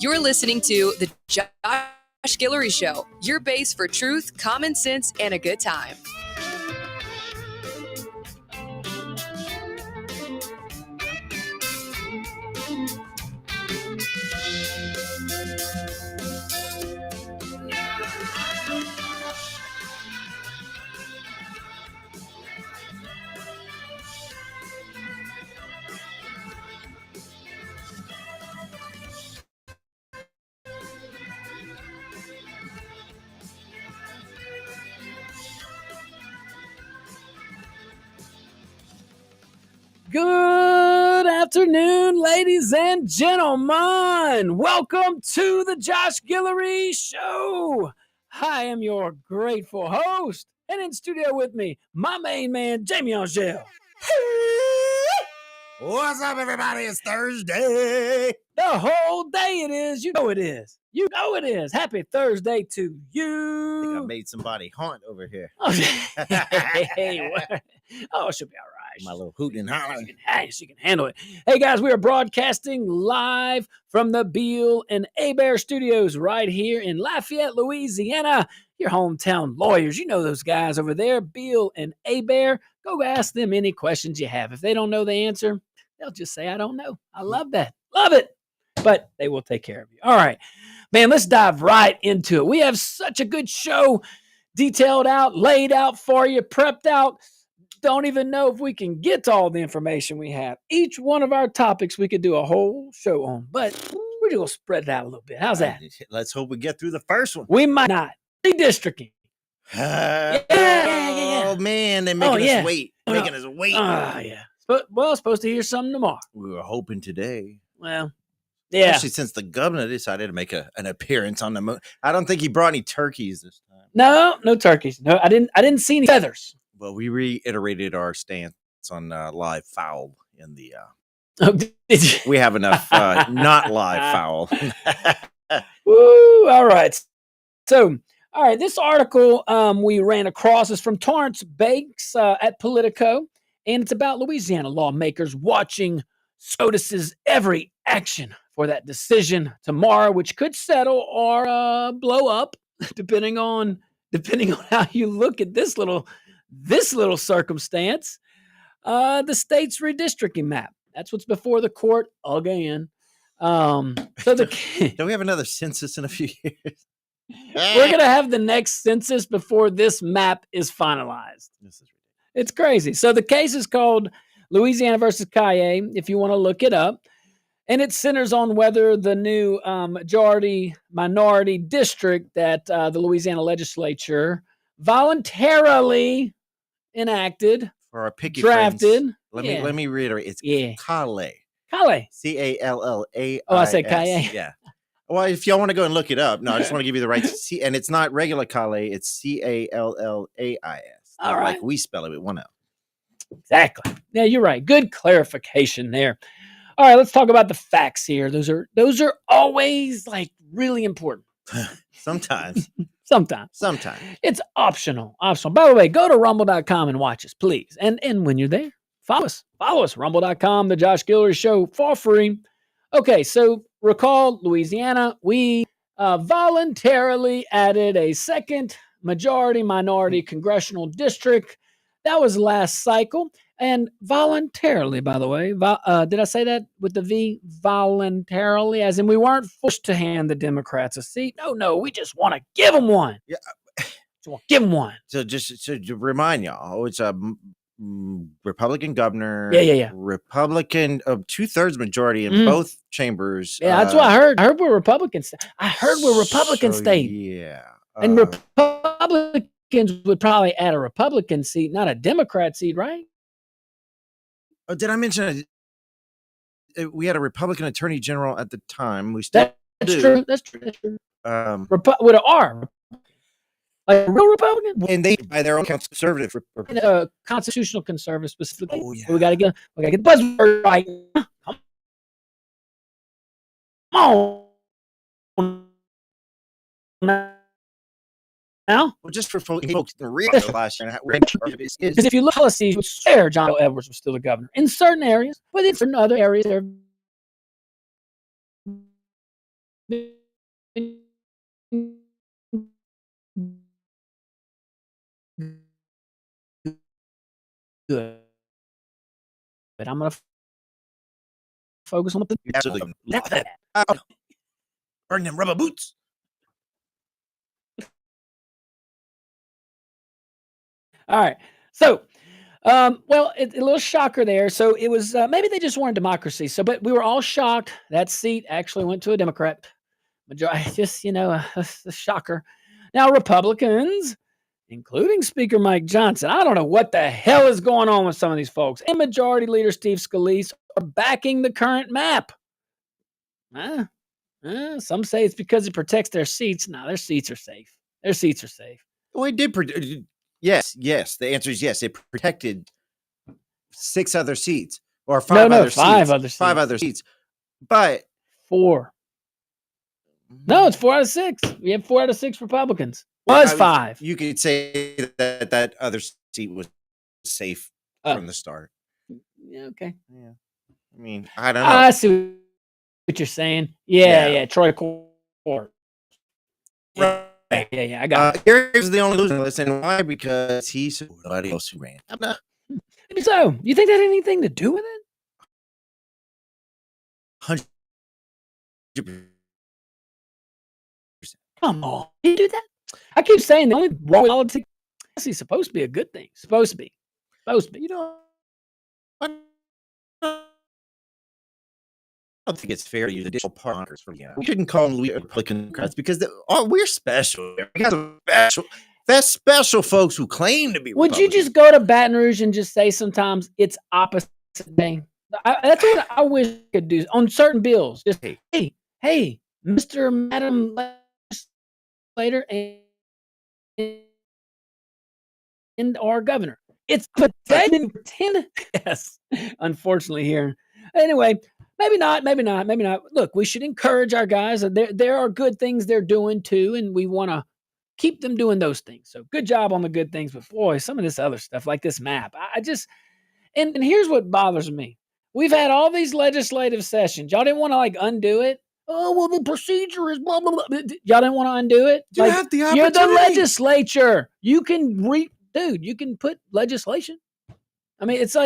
You're listening to the Josh Guillory Show, your base for truth, common sense, and a good time. Good afternoon, ladies and gentlemen. Welcome to the Josh Guillory Show. I am your grateful host, and in studio with me, my main man, Jamie Angel. What's up, everybody? It's Thursday. The whole day it is. You know it is. You know it is. Happy Thursday to you. I think I made somebody haunt over here. Oh, hey, what? Oh, it should be all right. My little hooting and hollering. She can handle it. Hey, guys, we are broadcasting live from the Beal and Hebert studios right here in Lafayette, Louisiana. Your hometown lawyers. You know those guys over there, Beal and Hebert. Go ask them any questions you have. If they don't know the answer, they'll just say, I don't know. I love that. Love it. But they will take care of you. All right, man, let's dive right into it. We have such a good show detailed out, laid out for you, prepped out. Don't even know if we can get to all the information we have. Each one of our topics we could do a whole show on, but we're going to spread it out a little bit. How's that? Let's hope we get through the first one. We might not. Redistricting. Oh, man, they're making us wait. Making us wait. Yeah. Well, supposed to hear something tomorrow. We were hoping today. Well, yeah. Especially since the governor decided to make an appearance on the moon. I don't think he brought any turkeys this time. No turkeys. No, I didn't see any feathers. Well, we reiterated our stance on live fowl in the. Oh, did you? We have enough not live fowl. Woo! All right. So, all right. This article we ran across is from Torrance Banks at Politico, and it's about Louisiana lawmakers watching SCOTUS's every action for that decision tomorrow, which could settle or blow up, depending on how you look at this little circumstance. The state's redistricting map. That's what's before the court again. So don't we have another census in a few years? We're gonna have the next census before this map is finalized. It's crazy. So the case is called Louisiana versus Caille, if you want to look it up. And it centers on whether the new majority-minority district that the Louisiana legislature voluntarily enacted, for our picky drafted. Friends, let me reiterate. It's Caille. Caille. Callais. Oh, I said Caille. Yeah. Well, if y'all want to go and look it up, no, I just want to give you the right. And it's not regular Caille. It's Callais. All right. Like we spell it with one L. Exactly. Yeah, you're right. Good clarification there. All right, let's talk about the facts here. Those are always like really important. Sometimes. Sometimes. It's optional. By the way, go to rumble.com and watch us, please. And when you're there, follow us. Rumble.com, the Josh Guillory Show for free. Okay, so recall Louisiana, we voluntarily added a second majority-minority congressional district. That was last cycle. And voluntarily, by the way, did I say that with the V? Voluntarily, as in we weren't forced to hand the Democrats a seat. No, we just want to give them one. Yeah, give them one. So just to remind y'all, it's a Republican governor. Yeah. Republican of 2/3 majority in both chambers. Yeah, that's what I heard. I heard we're Republicans. State. Yeah, and Republicans would probably add a Republican seat, not a Democrat seat, right? Oh, did I mention we had a Republican attorney general at the time? We still do. That's true. With an R. Like a real Republican? And they, by their own conservative. Constitutional conservative specifically. Oh, yeah. We gotta get the buzzword right. Come on. Now? Well, just for folks to read the last year, because if you look at policies, you swear John Edwards was still the governor in certain areas, but in certain other areas, good. But I'm going to focus on the Absolutely. Burn them rubber boots. All right. So, well, a little shocker there. So it was maybe they just wanted democracy. So, but we were all shocked. That seat actually went to a Democrat. Majority, just a shocker. Now Republicans, including Speaker Mike Johnson, I don't know what the hell is going on with some of these folks, and Majority Leader Steve Scalise are backing the current map. Some say it's because it protects their seats. No, their seats are safe. Their seats are safe. Well, it did. Yes. The answer is yes. It protected 6 other seats or 5 other seats. 5 other seats. 5 other seats. But 4. No, it's 4 out of 6. We have 4 out of 6 Republicans. Was 5. You could say that other seat was safe from the start. Yeah, okay. Yeah. I mean, I don't know. I see what you're saying. Yeah. Troy Court. Right. Yeah, I got it. Gary's the only loser on this, and why? Because he supported somebody else who ran. So, you think that had anything to do with it? 100%. Come on, you do that? I keep saying the only wrong with politics is supposed to be a good thing. Supposed to be. You know, I don't think it's fair to use additional partners from Louisiana. We shouldn't call them Republican Democrats because we're special. We got some special. That's special folks who claim to be Would you just go to Baton Rouge and just say sometimes it's opposite day? That's what I wish I could do on certain bills. Just hey, Mr. Madam Legislator and our governor. It's pretend. Yes, unfortunately here. Anyway, maybe not. Look, we should encourage our guys. There are good things they're doing too, and we want to keep them doing those things. So good job on the good things. But boy, some of this other stuff like this map, I just, and here's what bothers me. We've had all these legislative sessions. Y'all didn't want to undo it. Oh, well, the procedure is blah, blah, blah. Y'all didn't want to undo it. You have the opportunity. You're the legislature. You can you can put legislation. I mean, it's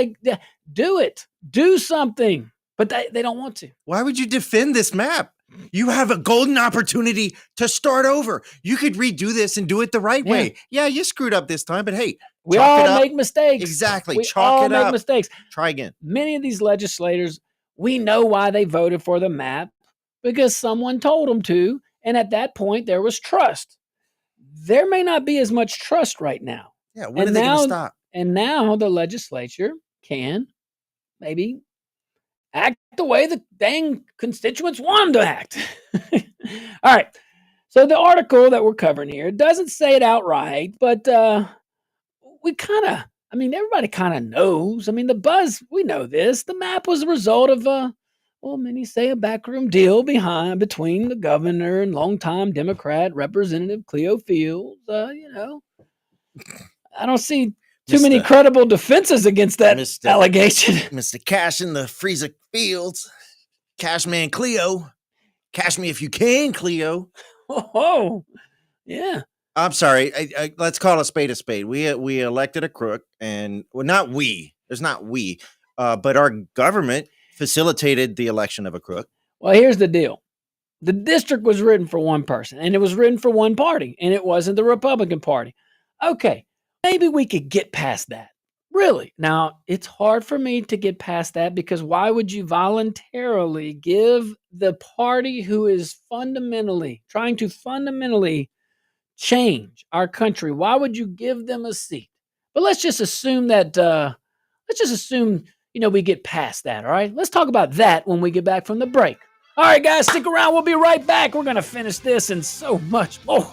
do it. Do something. But they don't want to. Why would you defend this map? You have a golden opportunity to start over. You could redo this and do it the right way. Yeah, you screwed up this time, but hey, we all make mistakes. Exactly. We chalk all it make up. Mistakes. Try again. Many of these legislators, we know why they voted for the map because someone told them to, and at that point there was trust. There may not be as much trust right now. Yeah, when are they going to stop? And now the legislature can maybe act the way the dang constituents want them to act. All right. So the article that we're covering here doesn't say it outright, but we everybody kind of knows. I mean, the buzz, we know this. The map was a result of many say a backroom deal between the governor and longtime Democrat Representative Cleo Fields. I don't see too many credible defenses against that allegation. Mr. Cash in the freezer Fields. Cash man Cleo. Cash me if you can, Cleo. Oh, yeah. I'm sorry. Let's call a spade a spade. We elected a crook, and not we. There's not we, but our government facilitated the election of a crook. Well, here's the deal. The district was written for one person, and it was written for one party, and it wasn't the Republican Party. Okay, maybe we could get past that. Really. Now, it's hard for me to get past that because why would you voluntarily give the party who is trying to fundamentally change our country, why would you give them a seat? But let's just assume that, we get past that, all right? Let's talk about that when we get back from the break. All right, guys, stick around. We'll be right back. We're going to finish this and so much more.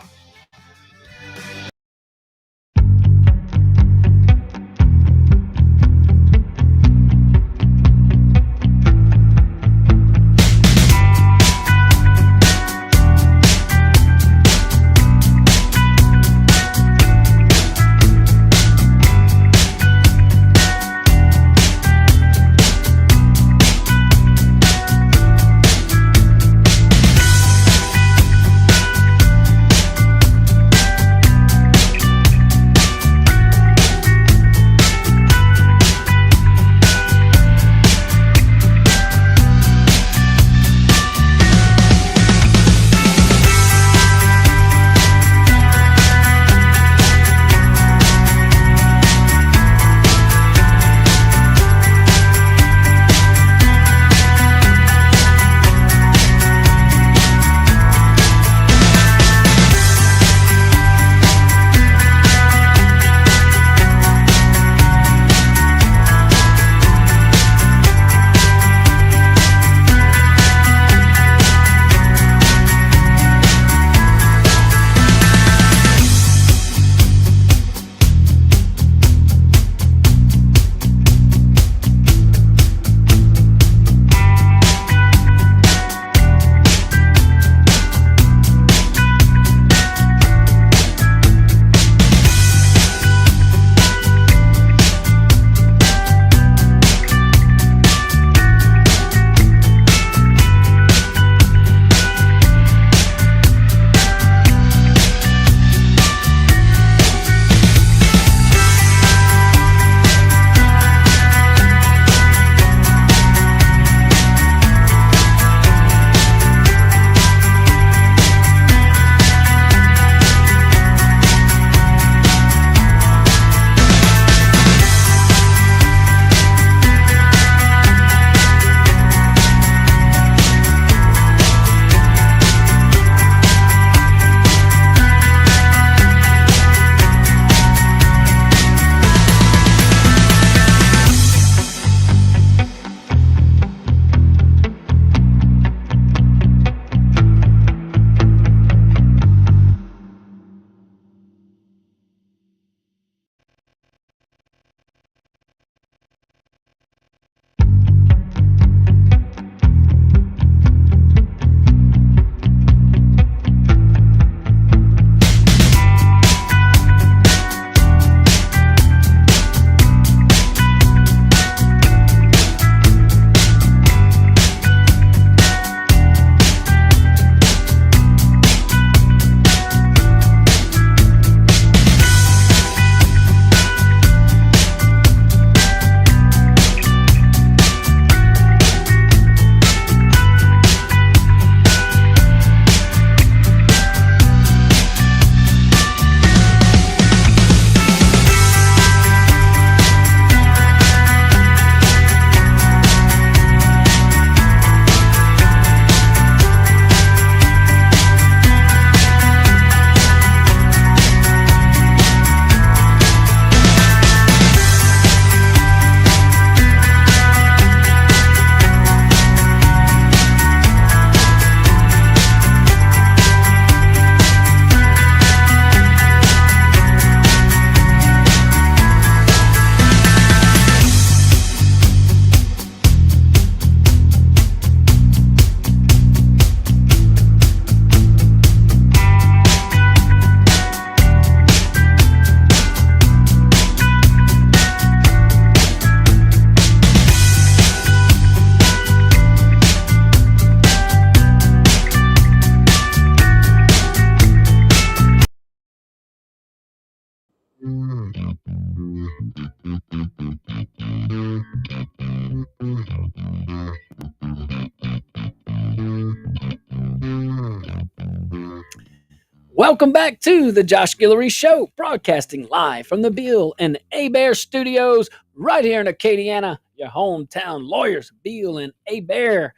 Welcome back to the Josh Guillory Show, broadcasting live from the Beal and Bear Studios right here in Acadiana, your hometown lawyers, Beal and Bear.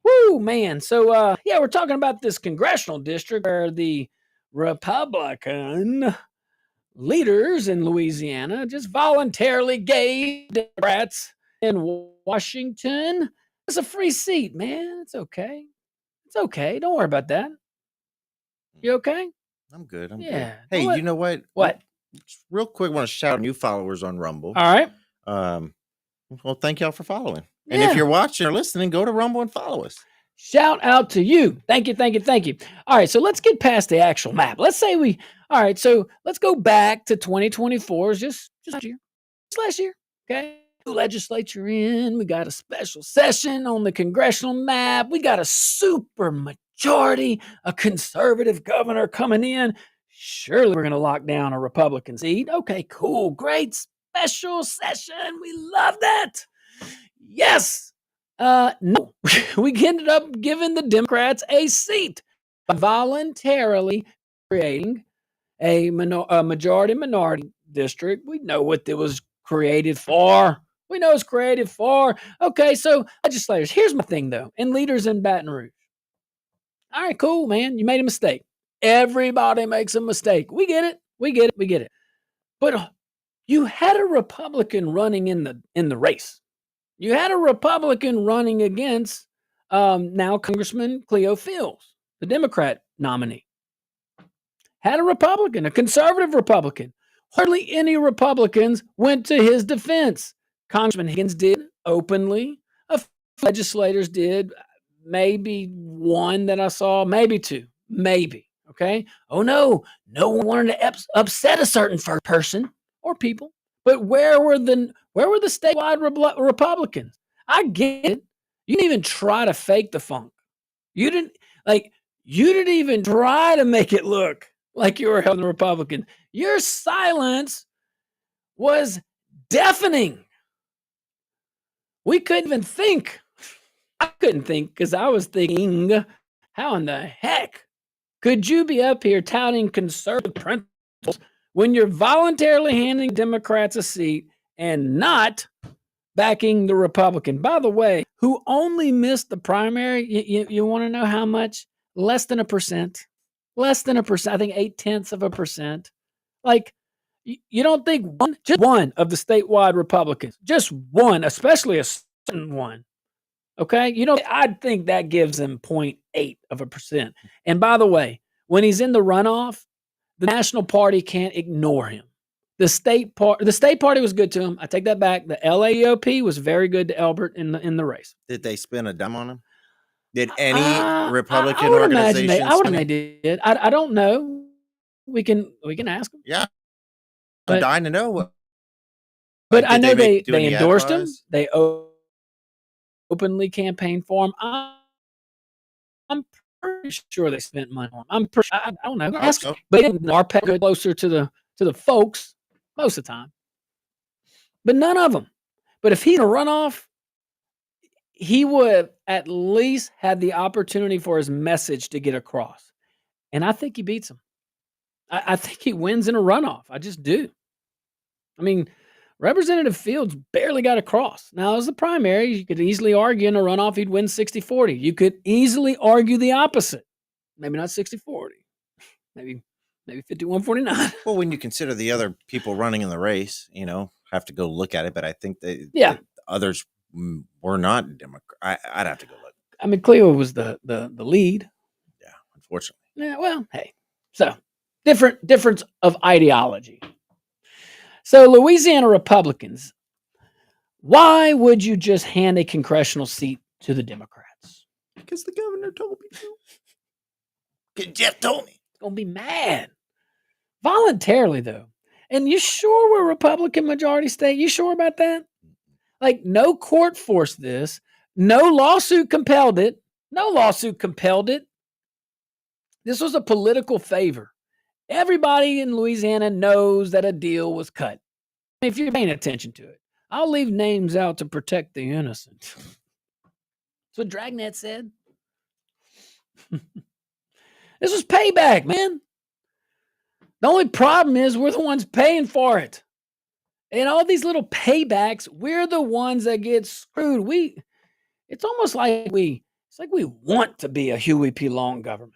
Woo, man. So, we're talking about this congressional district where the Republican leaders in Louisiana just voluntarily gave Democrats in Washington. It's a free seat, man. It's okay. It's okay. Don't worry about that. You okay? I'm good. I'm good. Yeah. Hey, What? you know what? What? Real quick, want to shout out new followers on Rumble. All right. Well, thank y'all for following. And Yeah. if you're watching or listening, go to Rumble and follow us. Shout out to you. Thank you. All right, so let's get past the actual map. Let's go back to 2024, just last year. Okay. Legislature in. We got a special session on the congressional map. We got a super majority, a conservative governor coming in. Surely we're going to lock down a Republican seat. Okay, cool. Great special session. We love that. Yes. No, we ended up giving the Democrats a seat by voluntarily creating a majority minority district. We know what it was created for. We know it's created for. Okay, so legislators, here's my thing though, and leaders in Baton Rouge. All right, cool, man. You made a mistake. Everybody makes a mistake. We get it. But you had a Republican running in the race. You had a Republican running against now Congressman Cleo Fields, the Democrat nominee. Had a Republican, a conservative Republican. Hardly any Republicans went to his defense. Congressman Higgins did openly. A few legislators did. Maybe one that I saw, maybe two, maybe. Okay. Oh no one wanted to upset a certain person or people. But where were the statewide Republicans? I get it. You didn't even try to fake the funk. You didn't even try to make it look like you were helping the Republicans. Your silence was deafening. We couldn't even think. I couldn't think because I was thinking, how in the heck could you be up here touting conservative principles when you're voluntarily handing Democrats a seat and not backing the Republican? By the way, who only missed the primary, you want to know how much? Less than 1%. Less than 1%. I think 0.8%. Like, you don't think just one of the statewide Republicans, just one, especially a certain one, okay? I'd think that gives him 0.8%. And by the way, when he's in the runoff, the National Party can't ignore him. The state party was good to him. I take that back. The LAEOP was very good to Elbert in the race. Did they spend a dime on him? Did any Republican organization? I would imagine they did. I don't know. We can ask them. Yeah, I'm dying to know. But I know they endorsed him. They openly campaigned for him. I'm pretty sure they spent money on him. I don't know. Ask them. But RPEC go closer to the folks most of the time. But none of them. But if he's a runoff, he would at least had the opportunity for his message to get across. And I think he beats him. I think he wins in a runoff. I just do. I mean, Representative Fields barely got across. Now, as the primary, you could easily argue in a runoff he'd win 60-40. You could easily argue the opposite. Maybe not 60-40. Maybe 51-49. Well, when you consider the other people running in the race, have to go look at it. But I think the others were not Democrat. I'd have to go look. I mean, Cleo was the lead. Yeah, unfortunately. Yeah, well, hey. So, difference of ideology. So, Louisiana Republicans, why would you just hand a congressional seat to the Democrats? Because the governor told me to. Because Jeff told me. He's going to be mad. Voluntarily, though. And you sure we're Republican majority state? You sure about that? Like, no court forced this. No lawsuit compelled it. This was a political favor. Everybody in Louisiana knows that a deal was cut. If you're paying attention to it, I'll leave names out to protect the innocent. That's what Dragnet said. This was payback, man. The only problem is we're the ones paying for it. And all these little paybacks, we're the ones that get screwed. It's almost like we want to be a Huey P. Long government.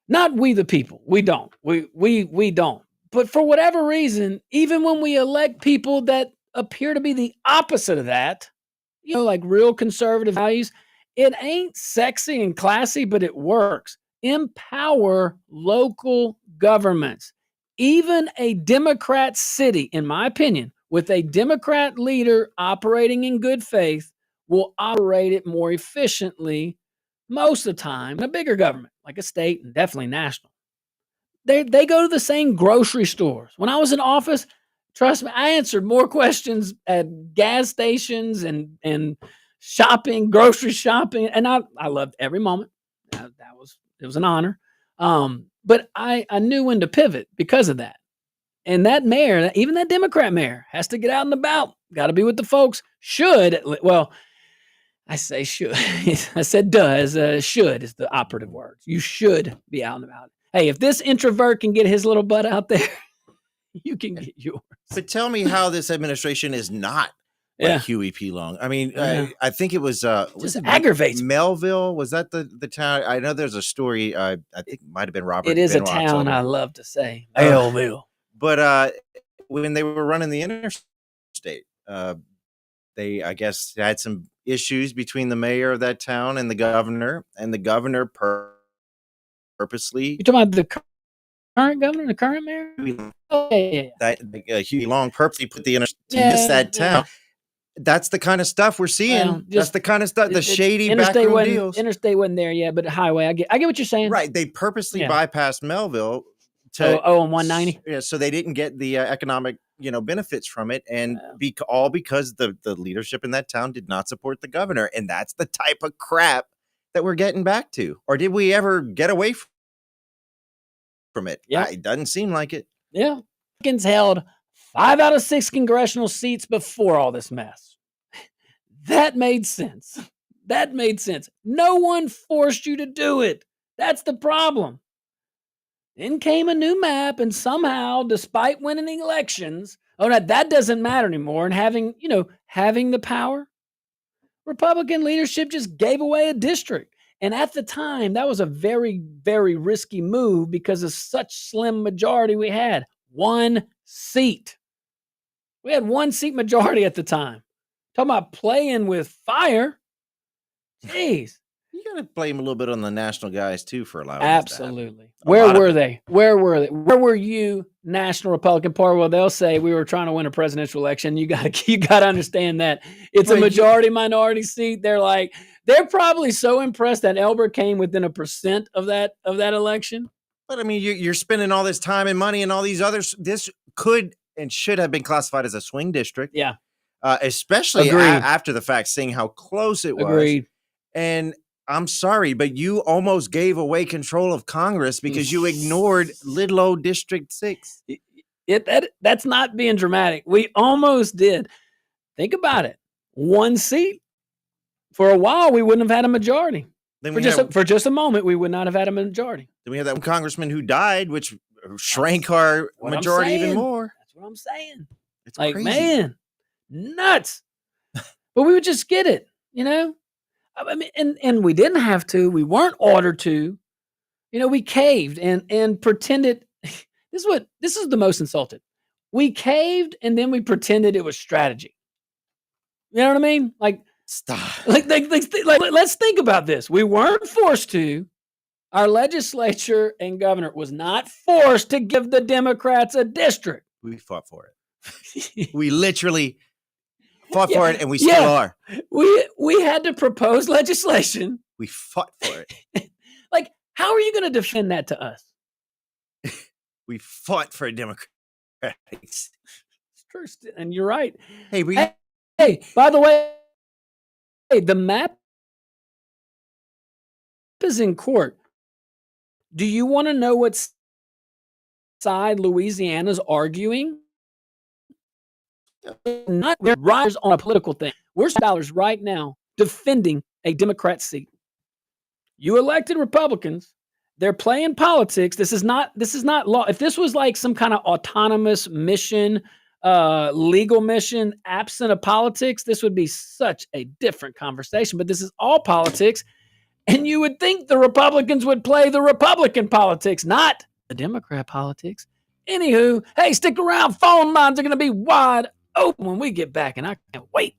Not we the people. We don't. We don't. But for whatever reason, even when we elect people that appear to be the opposite of that, like real conservative values, it ain't sexy and classy, but it works. Empower local governments. Even a Democrat city, in my opinion, with a Democrat leader operating in good faith, will operate it more efficiently most of the time in a bigger government, like a state and definitely national. They go to the same grocery stores. When I was in office, trust me, I answered more questions at gas stations and shopping, grocery shopping, and I loved every moment. It was an honor. But I knew when to pivot because of that. And that mayor, even that Democrat mayor, has to get out and about. Got to be with the folks. I say should. I said does. Should is the operative word. You should be out and about. Hey, if this introvert can get his little butt out there, you can get yours. But tell me how this administration is not like Huey P. Long. I mean, I think it was aggravates Melville. Was that the town? I know there's a story. I think it might have been Robert. It is Benoit a town I love to say. Melville. But when they were running the interstate, they, I guess, had some issues between the mayor of that town and the governor, purposely. You talking about the current governor, the current mayor? That Huey Long purposely put the interstate to miss that town. That's the kind of stuff we're seeing. That's the kind of stuff, the shady backroom deals. Interstate wasn't there yet, but highway. I get what you're saying. Right. They purposely bypassed Melville on 190. Yeah, so they didn't get the economic, benefits from it, and all because the leadership in that town did not support the governor, and that's the type of crap that we're getting back to. Or did we ever get away from it? Yeah, it doesn't seem like it. Yeah, Republicans held 5 out of 6 congressional seats before all this mess. That made sense. No one forced you to do it. That's the problem. Then came a new map, and somehow, despite winning elections, that doesn't matter anymore. And having the power, Republican leadership just gave away a district. And at the time, that was a very, very risky move because of such slim majority we had. 1 seat. We had 1 seat majority at the time. Talking about playing with fire. Jeez. You got to blame a little bit on the national guys, too, for allowing Absolutely. Where were they? Where were you, National Republican Party? Well, they'll say we were trying to win a presidential election. You got to understand that. It's a majority-minority seat. They're probably so impressed that Elbert came within 1% of that election. But, I mean, you're spending all this time and money and all these others. This could and should have been classified as a swing district. Yeah. Especially after the fact, seeing how close it was. Agreed. And I'm sorry, but you almost gave away control of Congress because you ignored little old District 6. That's not being dramatic. We almost did. Think about it. 1 seat. For a while, we wouldn't have had a majority. For just a moment, we would not have had a majority. Then we had that one congressman who died, which shrank our majority even more. That's what I'm saying. It's crazy. Man, nuts. But we would just get it, I mean, and we didn't have to. We weren't ordered to. We caved and pretended. This is the most insulted. We caved and then we pretended it was strategy. You know what I mean? Stop. Let's think about this. We weren't forced to. Our legislature and governor was not forced to give the Democrats a district. We fought for it. We literally fought for it, and we still are. We had to propose legislation. We fought for it. How are you going to defend that to us? We fought for Democrats. It's true, and you're right. Hey, by the way, the map is in court. Do you want to know what side Louisiana's arguing? Not their riders on a political thing. We're scholars right now defending a Democrat seat. You elected Republicans. they're playing politics. This is not law. If this was like some kind of autonomous mission, legal mission, absent of politics, this would be such a different conversation. But this is all politics. And you would think the Republicans would play the Republican politics, not the Democrat politics. Anywho, hey, stick around. Phone lines are going to be wide open when we get back, and I can't wait.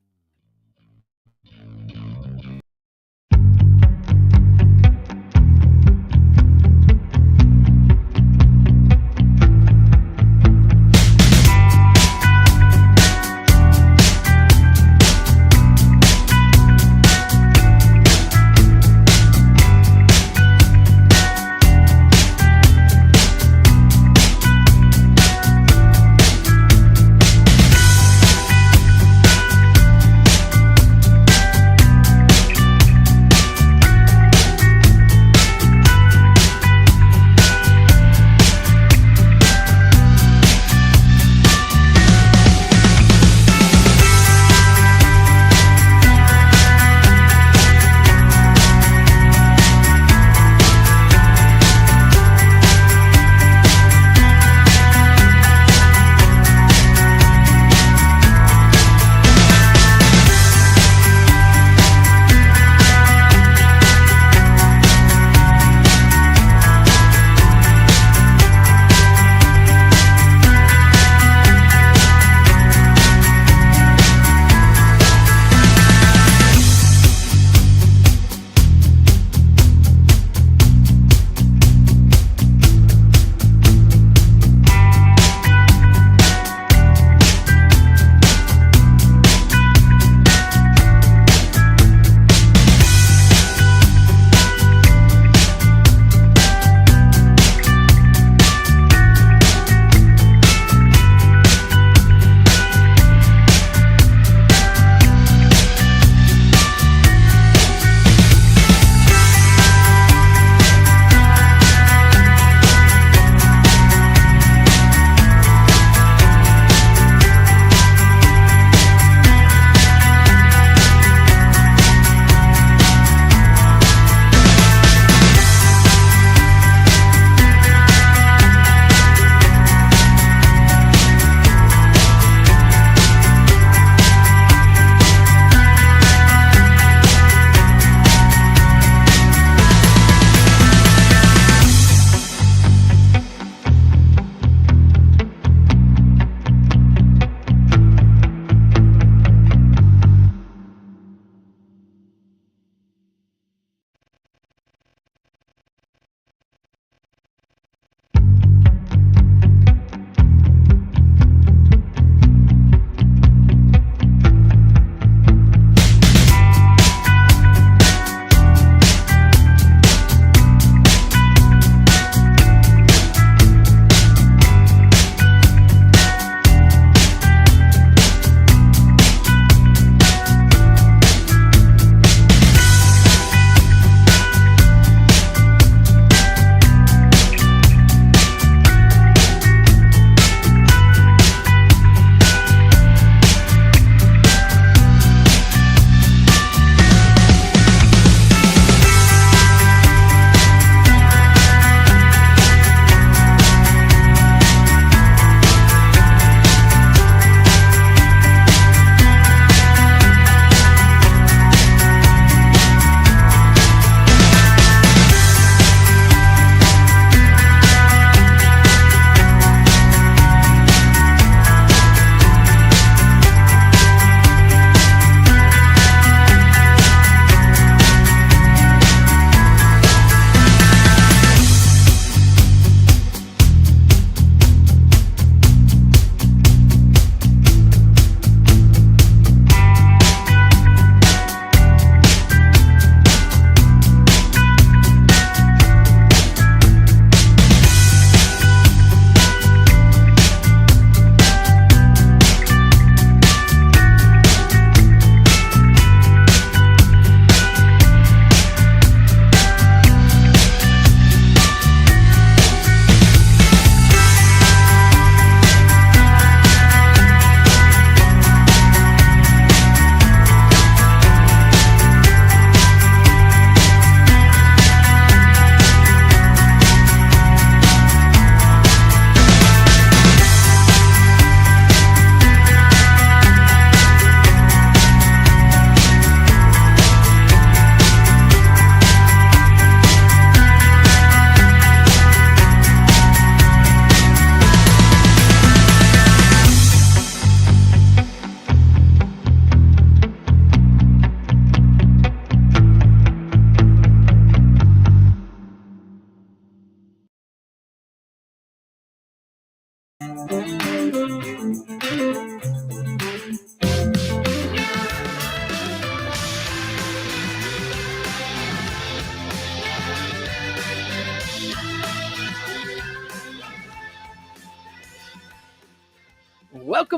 Welcome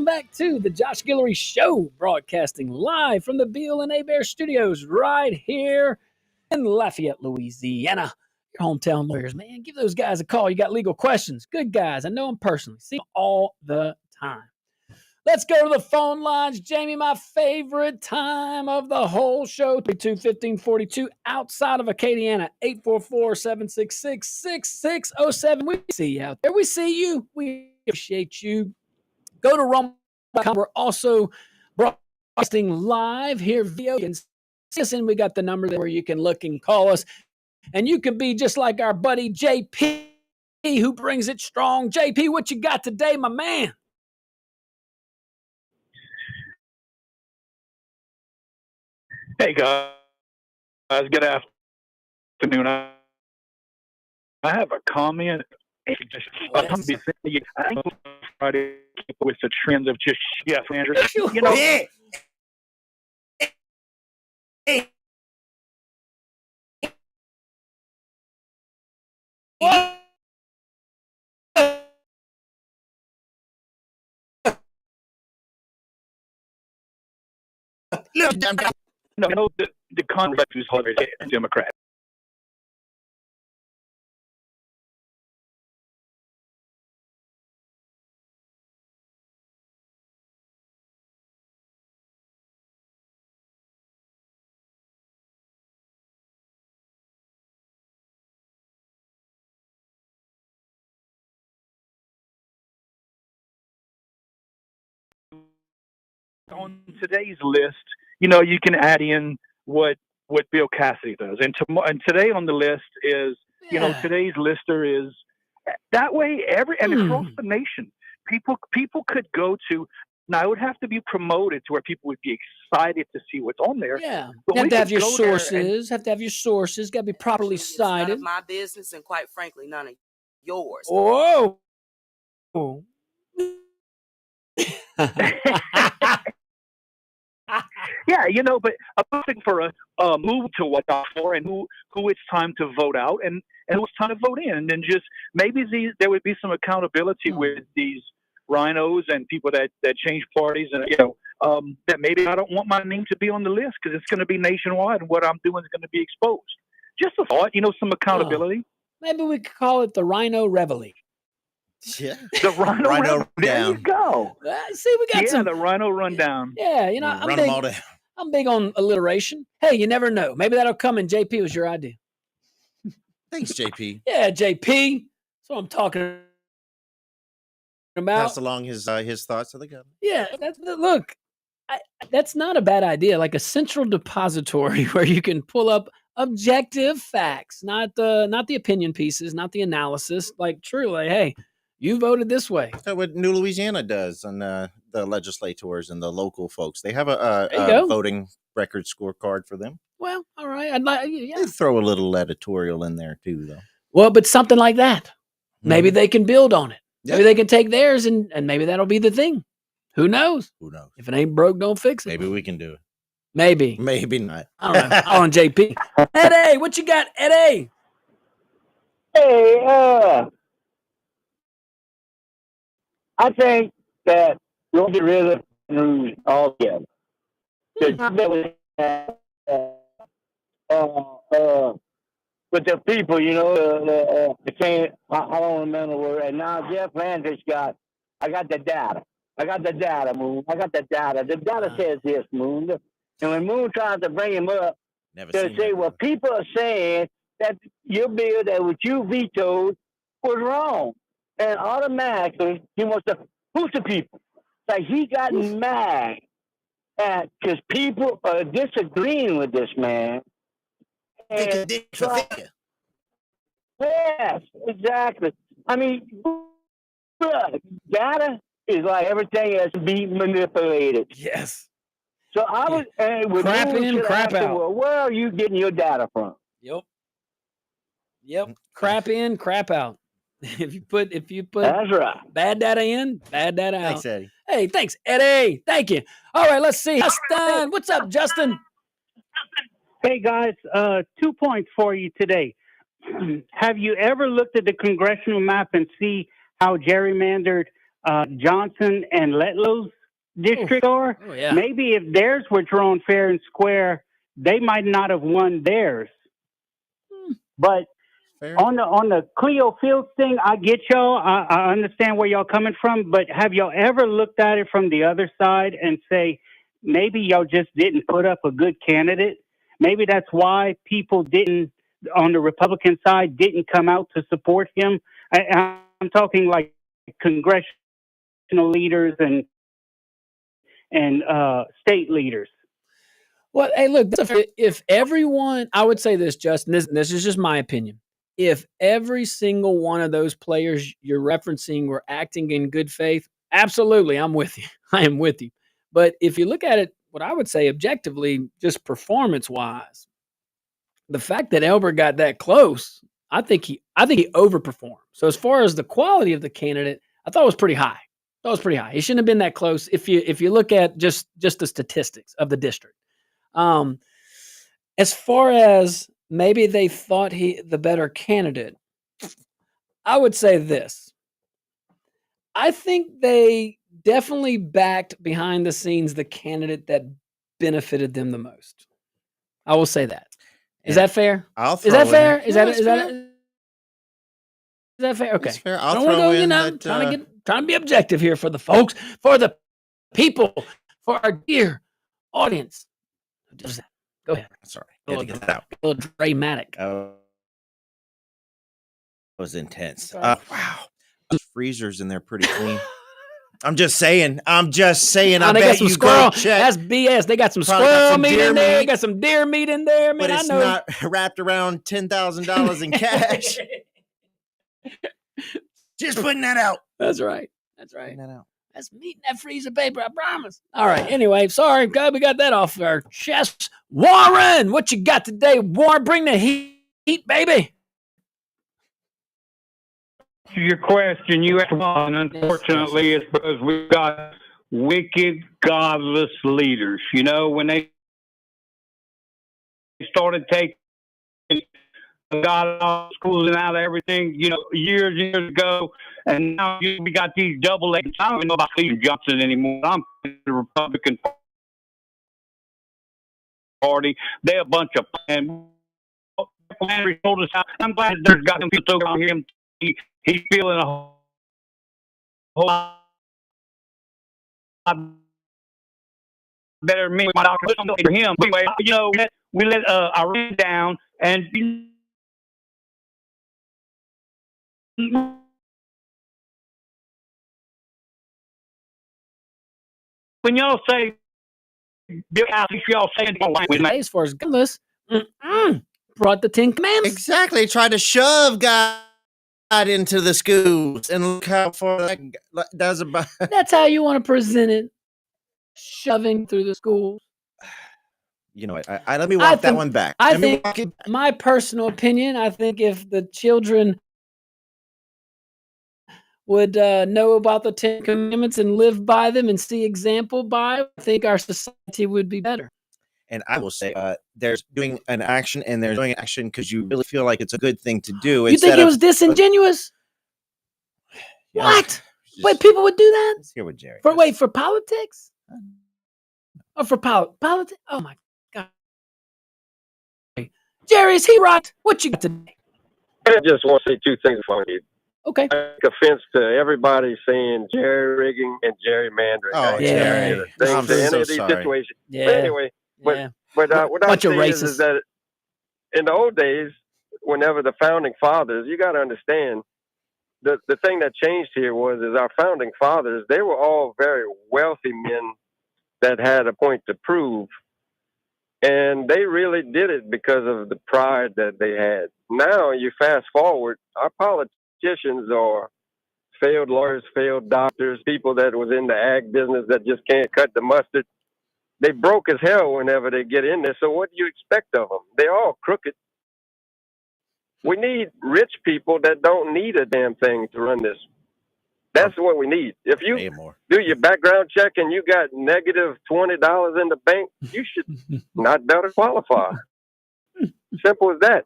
back to the Josh Guillory Show, broadcasting live from the Beal and Abear Studios right here in Lafayette, Louisiana. Your hometown lawyers, man, give those guys a call. You got legal questions. Good guys. I know them personally. See them all the time. Let's go to the phone lines. Jamie, my favorite time of the whole show, 32-15-42, outside of Acadiana, 844-766-6607. We see you out there. We see you. We appreciate you. Go to Rumble.com. We're also broadcasting live here via. You can see us, and we got the number there where you can look and call us. And you can be just like our buddy JP, who brings it strong. JP, what you got today, my man? Hey, guys. Good afternoon. I have a comment. I'm going to be sending you Friday with the trends of just Andrew. You know, Hey. no, the Congress is a Democrat. On today's list, you know, you can add in what Bill Cassidy does, and today on the list is, you know, today's lister is that way across the nation. People could go to. Now, it would have to be promoted to where people would be excited to see what's on there. Yeah, but you have to have your go there sources. Have to have your sources. Got to be properly It's none cited. of my business, and quite frankly, none of yours. Whoa. Yeah, you know, but a thing for a move to watch out for, and who it's time to vote out, and who it's time to vote in, and just maybe there would be some accountability with these rhinos and people that change parties, and you know, that maybe I don't want my name to be on the list because it's going to be nationwide, and what I'm doing is going to be exposed. Just a thought, you know, some accountability. Maybe we could call it the Rhino Reveille. Yeah. The Rhino Rundown. There you go. See, we got some. The Rhino Rundown. Yeah, you know, Run them all down. I'm big on alliteration. Hey, you never know. Maybe that'll come in. JP was your idea. Thanks, JP. Yeah, JP. That's what I'm talking about. Pass along his thoughts to the governor. Yeah, look, that's not a bad idea. Like a central depository where you can pull up objective facts, not the opinion pieces, not the analysis. Like truly, hey, you voted this way. That's what New Louisiana does, and the legislators and the local folks. They have a voting record scorecard for them. Well, all right. I'd like, They throw a little editorial in there too, though. Well, but something like that. Maybe they can build on it. Yeah. Maybe they can take theirs and maybe that'll be the thing. Who knows? Who knows? If it ain't broke, don't fix it. Maybe we can do it. Maybe. Maybe not. I don't know. On JP. Eddie, what you got, Eddie? Hey, I think that we'll get rid of the news altogether. With the people, you know, the can't, I don't remember the word. And now Jeff Landis I got the data. Moon. I got the data. The data says this, Moon. And when Moon tries to bring him up, to say, well, people are saying that your bill that what you vetoed was wrong. And automatically, he wants to push the people. Like he got mad because people are disagreeing with this man. And yes, exactly. I mean, data is like everything has to be manipulated. Yes. So I was with crap in, crap out. Well, where are you getting your data from? Yep. Crap in, crap out. If you put That's right. bad data in, bad data out. Thanks, Eddie. Hey, thanks, Eddie. Thank you. All right, let's see. Justin, what's up, Justin? Hey guys, 2 points for you today. Have you ever looked at the congressional map and see how gerrymandered Johnson and Letlow's district are? Oh yeah. Maybe if theirs were drawn fair and square, they might not have won theirs. But Fair. on the Cleo Fields thing, I get y'all. I understand where y'all coming from, but have y'all ever looked at it from the other side and say maybe y'all just didn't put up a good candidate? Maybe that's why people didn't, on the Republican side, didn't come out to support him. I'm talking like congressional leaders and state leaders. Well, hey, look, if everyone, I would say this, Justin, this is just my opinion. If every single one of those players you're referencing were acting in good faith, absolutely, I'm with you. I am with you. But if you look at it, what I would say objectively, just performance-wise, the fact that Elbert got that close, I think he overperformed. So as far as the quality of the candidate, I thought it was pretty high. He shouldn't have been that close if you look at just the statistics of the district. As far as maybe they thought the better candidate, I would say this. I think they definitely backed behind the scenes the candidate that benefited them the most. I will say that. Is that fair? Is that fair? Is that fair? Okay. It's fair. I I'll don't want to throw go, in that, trying to be objective here for the folks, for the people, for our dear audience. Just go ahead. Sorry, had to get that out. A little dramatic. That was intense. Sorry. Wow, those freezers in there pretty clean. I'm just saying. I They bet got some you squirrel. go check. That's BS. They got some Probably got squirrel some meat deer in there. meat. Got some deer meat in there. Man, But it's I know. not wrapped around $10,000 in cash. Just putting that out. That's right. Putting that out. That's meat in that freezer paper, I promise. All right. Anyway, sorry. God, we got that off our chest. Warren, what you got today? Warren, bring the heat, baby. To your question, you asked one. Unfortunately, it's because we've got wicked, godless leaders. You know, when they started taking God out of schools and out of everything, you know, years ago, and now we got these double agents. I don't even know about Stephen Johnson anymore. I'm the Republican Party. They're a bunch of and Landry told us how. I'm glad there's got him people around here. He's feeling a whole lot better than me. My doctor for him. But anyway, you know, we let Iran down, and when y'all say, y'all saying As far as godless, brought the 10 Commandments. Exactly. Tried to shove God into the schools, and look how far that does about. That's how you want to present it. Shoving through the schools. You know what? Let me walk that one back. My personal opinion, I think if the children would know about the 10 Commandments and live by them and see example by them, I think our society would be better. And I will say, there's doing an action, and they're doing an action because you really feel like it's a good thing to do. You think it was disingenuous? What? Wait, people would do that? Let's hear what Jerry. For politics? Or for politics? Oh my God. Jerry, is he right? What you got today? I just want to say two things for you. Okay. I take offense to everybody saying jerry rigging and gerrymandering. Oh, Jerry. I'm in any so of these sorry. situations. Yeah. But anyway, what I'm Bunch of saying is racists. that in the old days, whenever the founding fathers, you got to understand, the thing that changed here was our founding fathers, they were all very wealthy men that had a point to prove. And they really did it because of the pride that they had. Now you fast forward, our politicians are failed lawyers, failed doctors, people that was in the ag business that just can't cut the mustard. They broke as hell whenever they get in there. So what do you expect of them? They're all crooked. We need rich people that don't need a damn thing to run this. That's what we need. If you do your background check and you got negative $20 in the bank, you should not better qualify. Simple as that.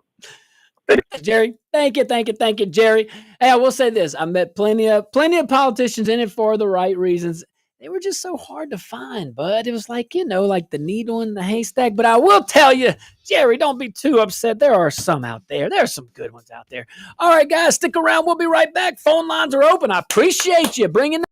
Jerry, thank you, Jerry. Hey, I will say this: I met plenty of politicians in it for the right reasons. They were just so hard to find, bud. It was like, like the needle in the haystack. But I will tell you, Jerry, don't be too upset. There are some out there. There are some good ones out there. All right, guys, stick around. We'll be right back. Phone lines are open. I appreciate you bringing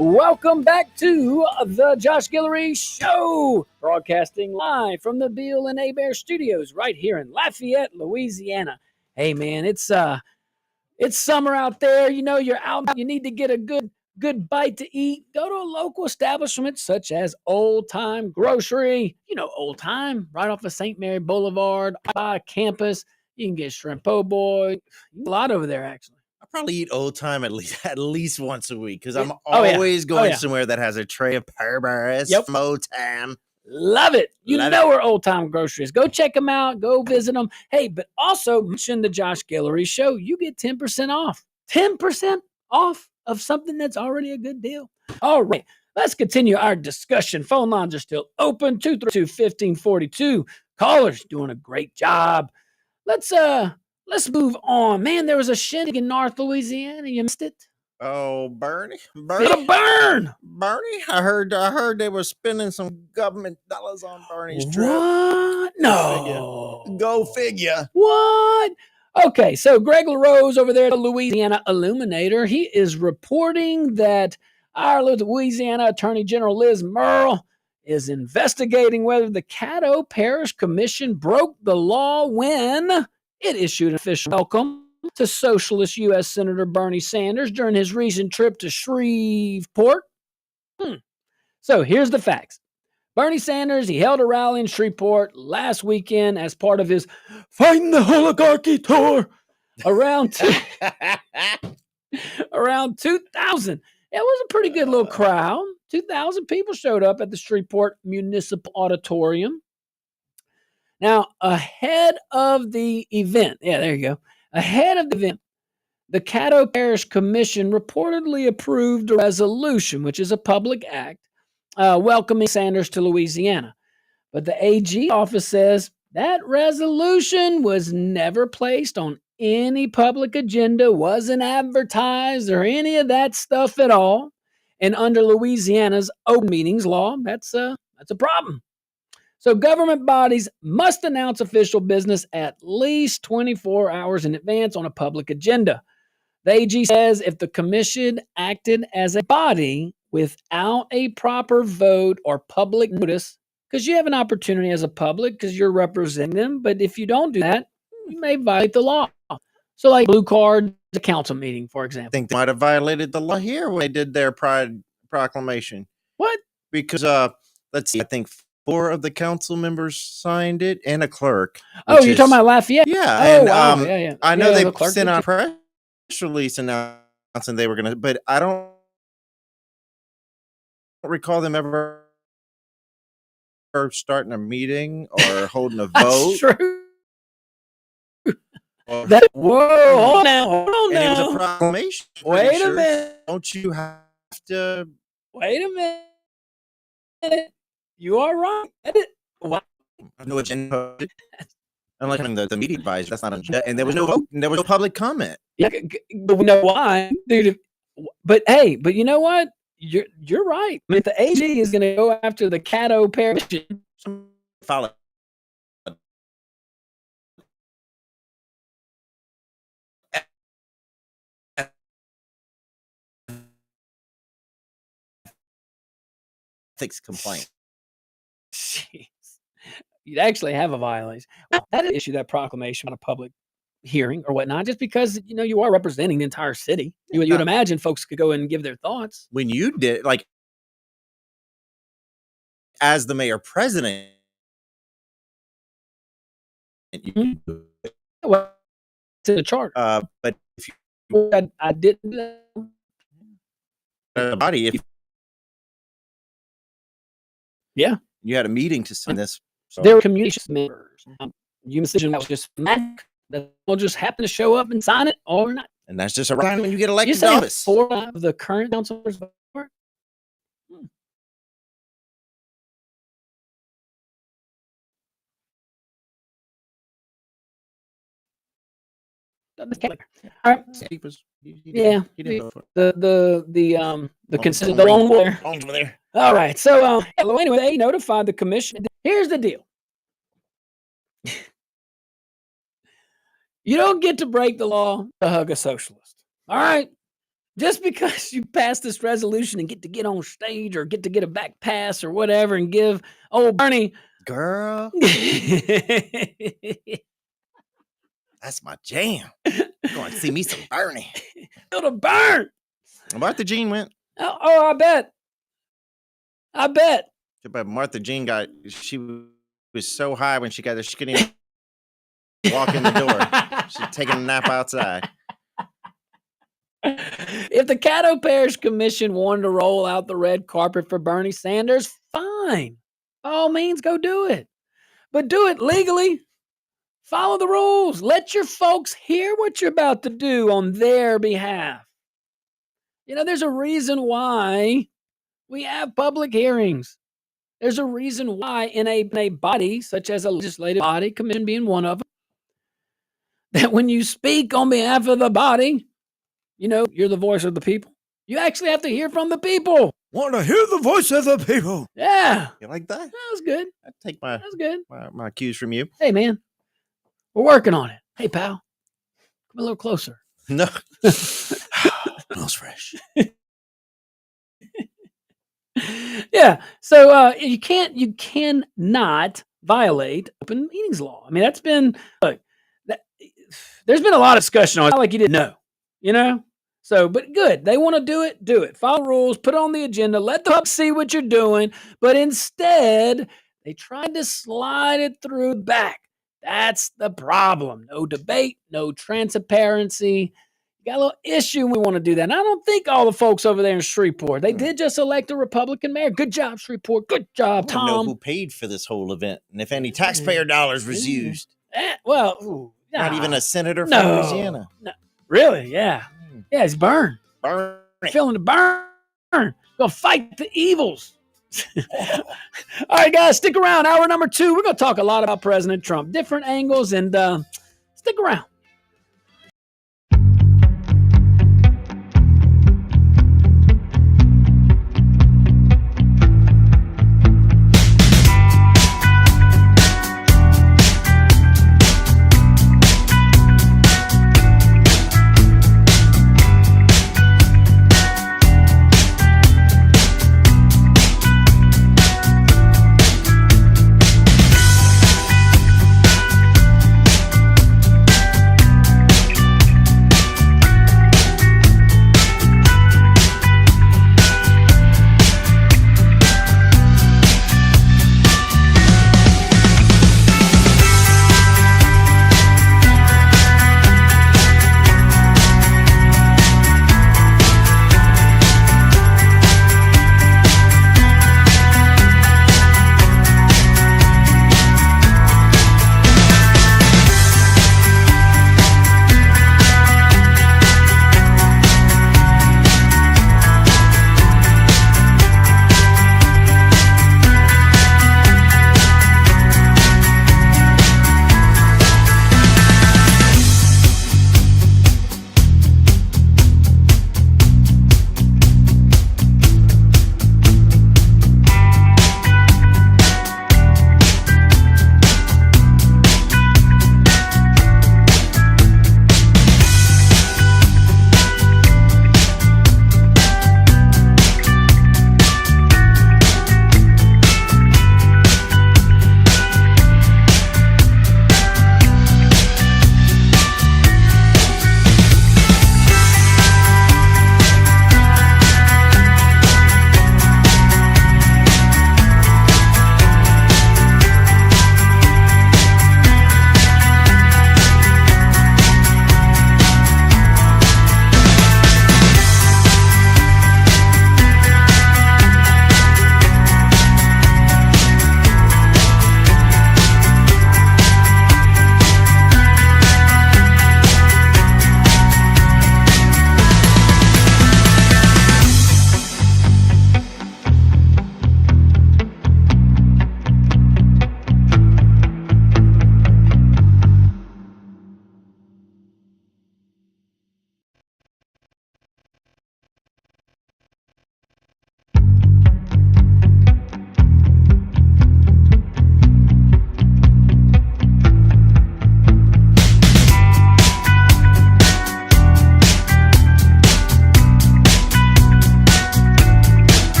Welcome back to the Josh Guillory Show, broadcasting live from the Beal and Abear Studios right here in Lafayette, Louisiana. Hey man, it's summer out there. You know, you're out, you need to get a good bite to eat. Go to a local establishment such as Old Time Grocery. You know, Old Time, right off of St. Mary Boulevard, by campus. You can get shrimp po' boy. A lot over there, actually. I probably eat Old Time at least once a week because I'm Oh, yeah. always Oh, going yeah. somewhere that has a tray of Burberry's Yep. from Old Time. Love it. You Love know where Old Time Grocery is. Go check them out. Go visit them. Hey, but also mention the Josh Guillory Show. You get 10% off. 10% off of something that's already a good deal. All right. Let's continue our discussion. Phone lines are still open. 232-1542. Callers doing a great job. Let's move on. Man, there was a shindig in North Louisiana. You missed it? Oh, Bernie. It'll burn. Bernie. I heard they were spending some government dollars on Bernie's trip. What? No. Go figure. What? Okay, so Greg LaRose over there, the Louisiana Illuminator, he is reporting that our Louisiana Attorney General Liz Murrill is investigating whether the Caddo Parish Commission broke the law when it issued an official welcome to Socialist U.S. Senator Bernie Sanders during his recent trip to Shreveport. So here's the facts. Bernie Sanders, he held a rally in Shreveport last weekend as part of his Fighting the Oligarchy tour. Around 2,000. It was a pretty good little crowd. 2,000 people showed up at the Shreveport Municipal Auditorium. Now, ahead of the event, ahead of the event, the Caddo Parish Commission reportedly approved a resolution, which is a public act, welcoming Sanders to Louisiana. But the AG office says that resolution was never placed on any public agenda, wasn't advertised or any of that stuff at all. And under Louisiana's open meetings law, that's a problem. So government bodies must announce official business at least 24 hours in advance on a public agenda. The AG says if the commission acted as a body without a proper vote or public notice, because you have an opportunity as a public because you're representing them, but if you don't do that, you may violate the law. So like blue card, the council meeting, for example. I think they might have violated the law here when they did their Pride proclamation. What? Because, let's see, I think 4 of the council members signed it and a clerk. Oh, you're talking about Lafayette? Yeah. Oh, and, wow. Yeah. I know the they clerk sent did out a too. press release announcing they were going to, but I don't recall them ever starting a meeting or holding a vote. That's true. Or, Whoa, hold on now. and it was a proclamation. Wait sure. a minute. Don't you have to? Wait a minute. You are right. What? No agenda. Unlike having the media advisor, that's not agenda. And there was no vote. And there was no public comment. Yeah, but we know why, dude. But hey, but you know what? You're right. I mean, the AG is going to go after the Caddo Parish. Follow. Ethics complaint. Jeez. You'd actually have a violation. Well, that is issue that proclamation on a public hearing or whatnot, just because you are representing the entire city. You would imagine folks could go in and give their thoughts. When you did, like, as the mayor president, Well, to the chart. but if you I didn't. body, if Yeah, you had a meeting to send this, so there were communication members. You decision that was just magic. That will just happen to show up and sign it or not. and that's just around when you get You elected to say office. 4 of the current councilors vote for it? All right. Yeah. The consent, the lone wolf. over there. All right. So anyway, they notified the commission. Here's the deal. You don't get to break the law to hug a socialist. All right. just because you pass this resolution and get to get on stage or get to get a back pass or whatever and give old Bernie. Girl, that's my jam. Go and see me some Bernie. Feel the burn. Martha Jean went. Oh, I bet. But Martha Jean she was so high when she got there, she couldn't even walk in the door. She's taking a nap outside. If the Caddo Parish Commission wanted to roll out the red carpet for Bernie Sanders, fine. By all means, go do it. But do it legally. Follow the rules. Let your folks hear what you're about to do on their behalf. You know, there's a reason why we have public hearings. There's a reason why in a body, such as a legislative body, commission being one of them, that when you speak on behalf of the body, you know, you're the voice of the people. You actually have to hear from the people. Want to hear the voice of the people. Yeah. You like that? That was good. I take That was good. my cues from you. Hey, man, we're working on it. Hey, pal, come a little closer. No. Smells fresh. Yeah. So you cannot violate open meetings law. I mean, that's been, look, there's been a lot of discussion on it. Not like you didn't know, you know? So, but good. They want to do it, do it. Follow rules, put it on the agenda, let the public see what you're doing. But instead, they tried to slide it through the back. That's the problem. No debate, no transparency. You got a little issue when we want to do that. And I don't think all the folks over there in Shreveport, they did just elect a Republican mayor. Good job, Shreveport. Good job, I don't know Tom. who paid for this whole event and if any taxpayer dollars was used. Not even a senator from Louisiana. No. Really? Yeah. Yeah, he's burned. Bernie. Feeling the burn. Gonna fight the evils. All right, guys, stick around. Hour number 2. We're gonna talk a lot about President Trump, different angles, and stick around.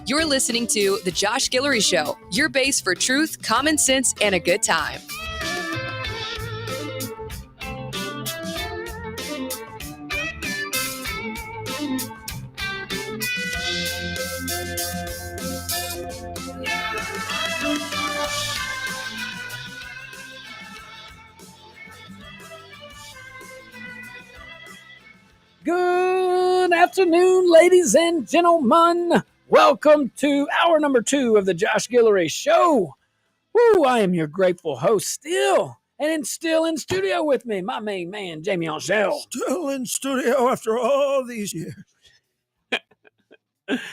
You're listening to The Josh Guillory Show, your base for truth, common sense, and a good time. Good afternoon, ladies and gentlemen. Welcome to hour number 2 of the Josh Guillory Show. Woo, I am your grateful host still in studio with me, my main man, Jamie Angel. Still in studio after all these years.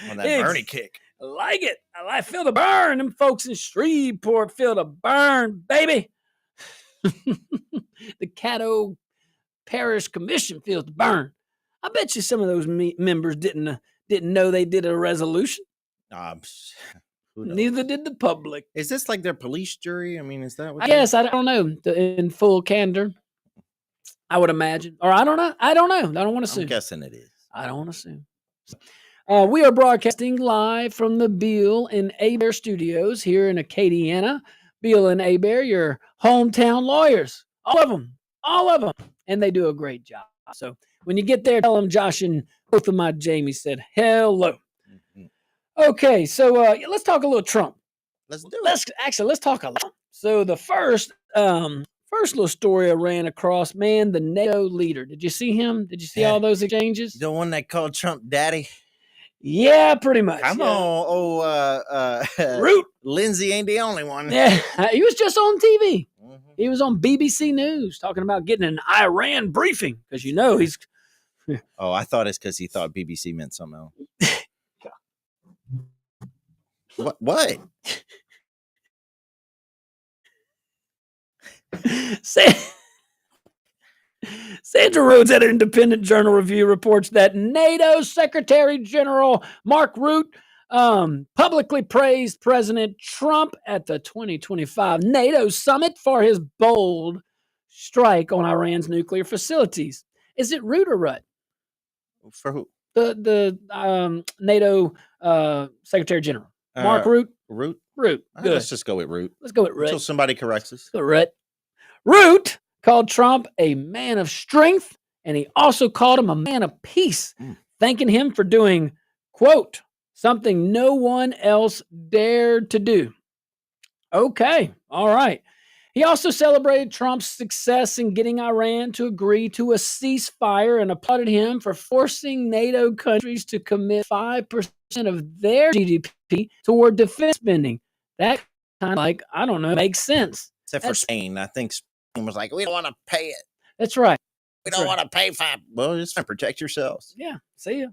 On that Bernie kick. I like it. I feel the burn. Them folks in Shreveport feel the burn, baby. The Caddo Parish Commission feels the burn. I bet you some of those members didn't know they did a resolution. Neither did the public. Is this like their police jury? I mean, is that what? I guess, I don't know. In full candor, I would imagine. Or I don't know. I don't want to assume. I'm guessing it is. I don't want to assume. We are broadcasting live from the Beal and Abear studios here in Acadiana. Beal and Abear, your hometown lawyers. All of them. And they do a great job. So when you get there, tell them Josh and both of my Jamies said hello. Okay, so let's talk a little Trump. Let's do it. Let's talk a lot. So the first little story I ran across, man, the NATO leader. Did you see him? Did you see all those exchanges? The one that called Trump daddy? Yeah, pretty much. Come on. Root. Lindsay ain't the only one. Yeah, he was just on TV. Mm-hmm. He was on BBC News talking about getting an Iran briefing because he's. Oh, I thought it's because he thought BBC meant something else. What? Sandra Rhodes at an Independent Journal Review reports that NATO Secretary General Mark Rutte publicly praised President Trump at the 2025 NATO summit for his bold strike on Iran's nuclear facilities. Is it Rutte or Rutt? For who? The NATO Secretary General. Mark Rutte? Rutte? Rutte. Good. Let's just go with Rutte. Let's go with Rutte. Until somebody corrects us. Rutte. Rutte called Trump a man of strength, and he also called him a man of peace, thanking him for doing, quote, something no one else dared to do. Okay. All right. He also celebrated Trump's success in getting Iran to agree to a ceasefire and applauded him for forcing NATO countries to commit 5% of their GDP toward defense spending. That kind of makes sense. Except for Spain. I think Spain was like, we don't want to pay it. That's right. We don't want to pay 5. Well, just protect yourselves. Yeah. See ya.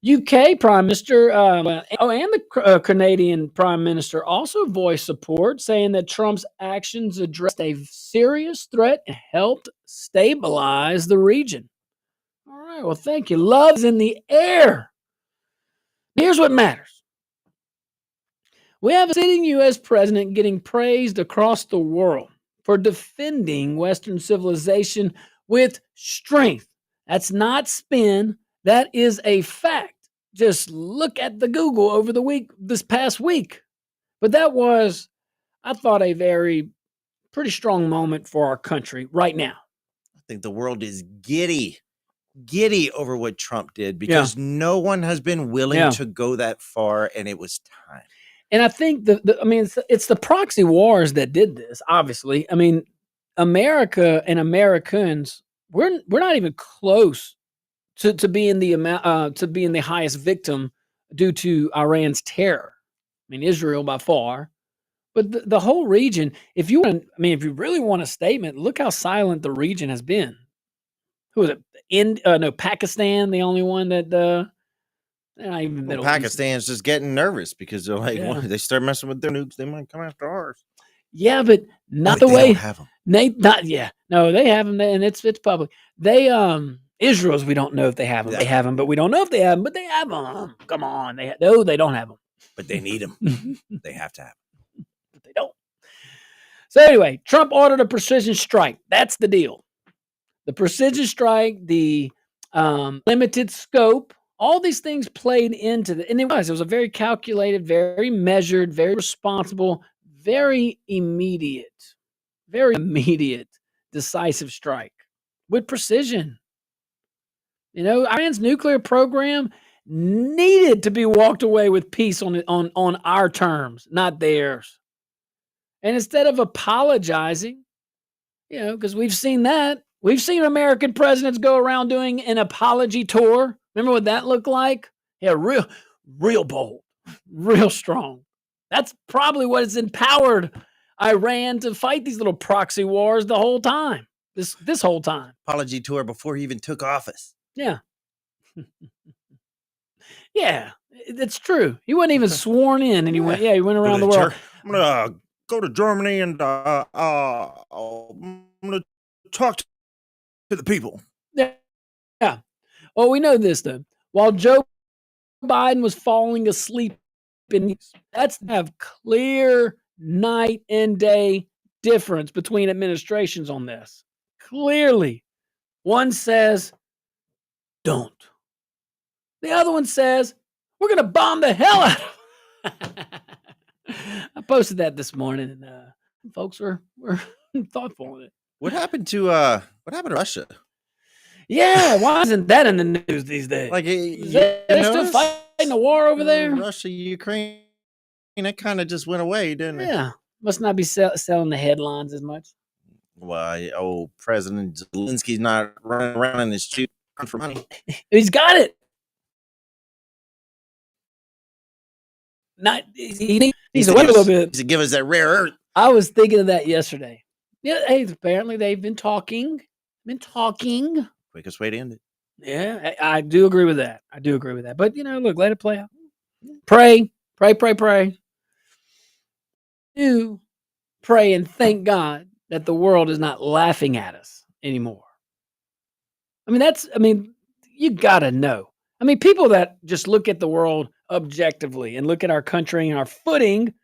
UK Prime Minister and the Canadian Prime Minister also voiced support, saying that Trump's actions addressed a serious threat and helped stabilize the region. All right, well, thank you. Love's in the air. Here's what matters. We have a sitting U.S. president getting praised across the world for defending Western civilization with strength. That's not spin. That is a fact. Just look at the Google over this past week. But that was, I thought, a pretty strong moment for our country right now. I think the world is giddy over what Trump did because no one has been willing to go that far, and it was time. And I think it's the proxy wars that did this. Obviously, I mean, America and Americans, we're not even close to being the highest victim due to Iran's terror. I mean, Israel by far, but the whole region. If you really want a statement, look how silent the region has been. Who was it? Pakistan, the only one that. Not even Middle Pakistan's East. Just getting nervous because they're like, well, they start messing with their nukes, they might come after ours. Yeah, but not the way. They don't have them. No, they have them, and it's public. They Israel's, we don't know if they have them. Yeah. They have them, but we don't know if they have them. But they have them. Come on, they don't have them. But they need them. They have to have them. But they don't. So anyway, Trump ordered a precision strike. That's the deal. The precision strike, the limited scope, all these things played into it. And it was a very calculated, very measured, very responsible, very immediate, decisive strike with precision. Iran's nuclear program needed to be walked away with peace on our terms, not theirs. And instead of apologizing, because we've seen that. We've seen American presidents go around doing an apology tour. Remember what that looked like? Yeah, real bold, real strong. That's probably what has empowered Iran to fight these little proxy wars the whole time. This whole time. Apology tour before he even took office. Yeah. Yeah, it's true. He wasn't even sworn in, and he went around the world. I'm gonna go to Germany and I'm gonna talk to the people. Yeah. Well, we know this though. While Joe Biden was falling asleep, that's have clear night and day difference between administrations on this. Clearly, one says, "Don't." The other one says, "We're going to bomb the hell out of them." I posted that this morning, and folks were thoughtful on it. What happened to Russia? Yeah, why isn't that in the news these days? Like, they're still fighting the war over there. Russia, Ukraine, it kind of just went away, didn't it? Yeah, must not be selling the headlines as much. Well, President Zelensky's not running around in his street for money. He's got it. He needs to wait a little bit to give us that rare earth. I was thinking of that yesterday. Yeah, hey, apparently they've been talking. Quickest way to end it. Yeah, I do agree with that. But look, let it play out. Pray. Do pray and thank God that the world is not laughing at us anymore. You gotta know. People that just look at the world objectively and look at our country and our footing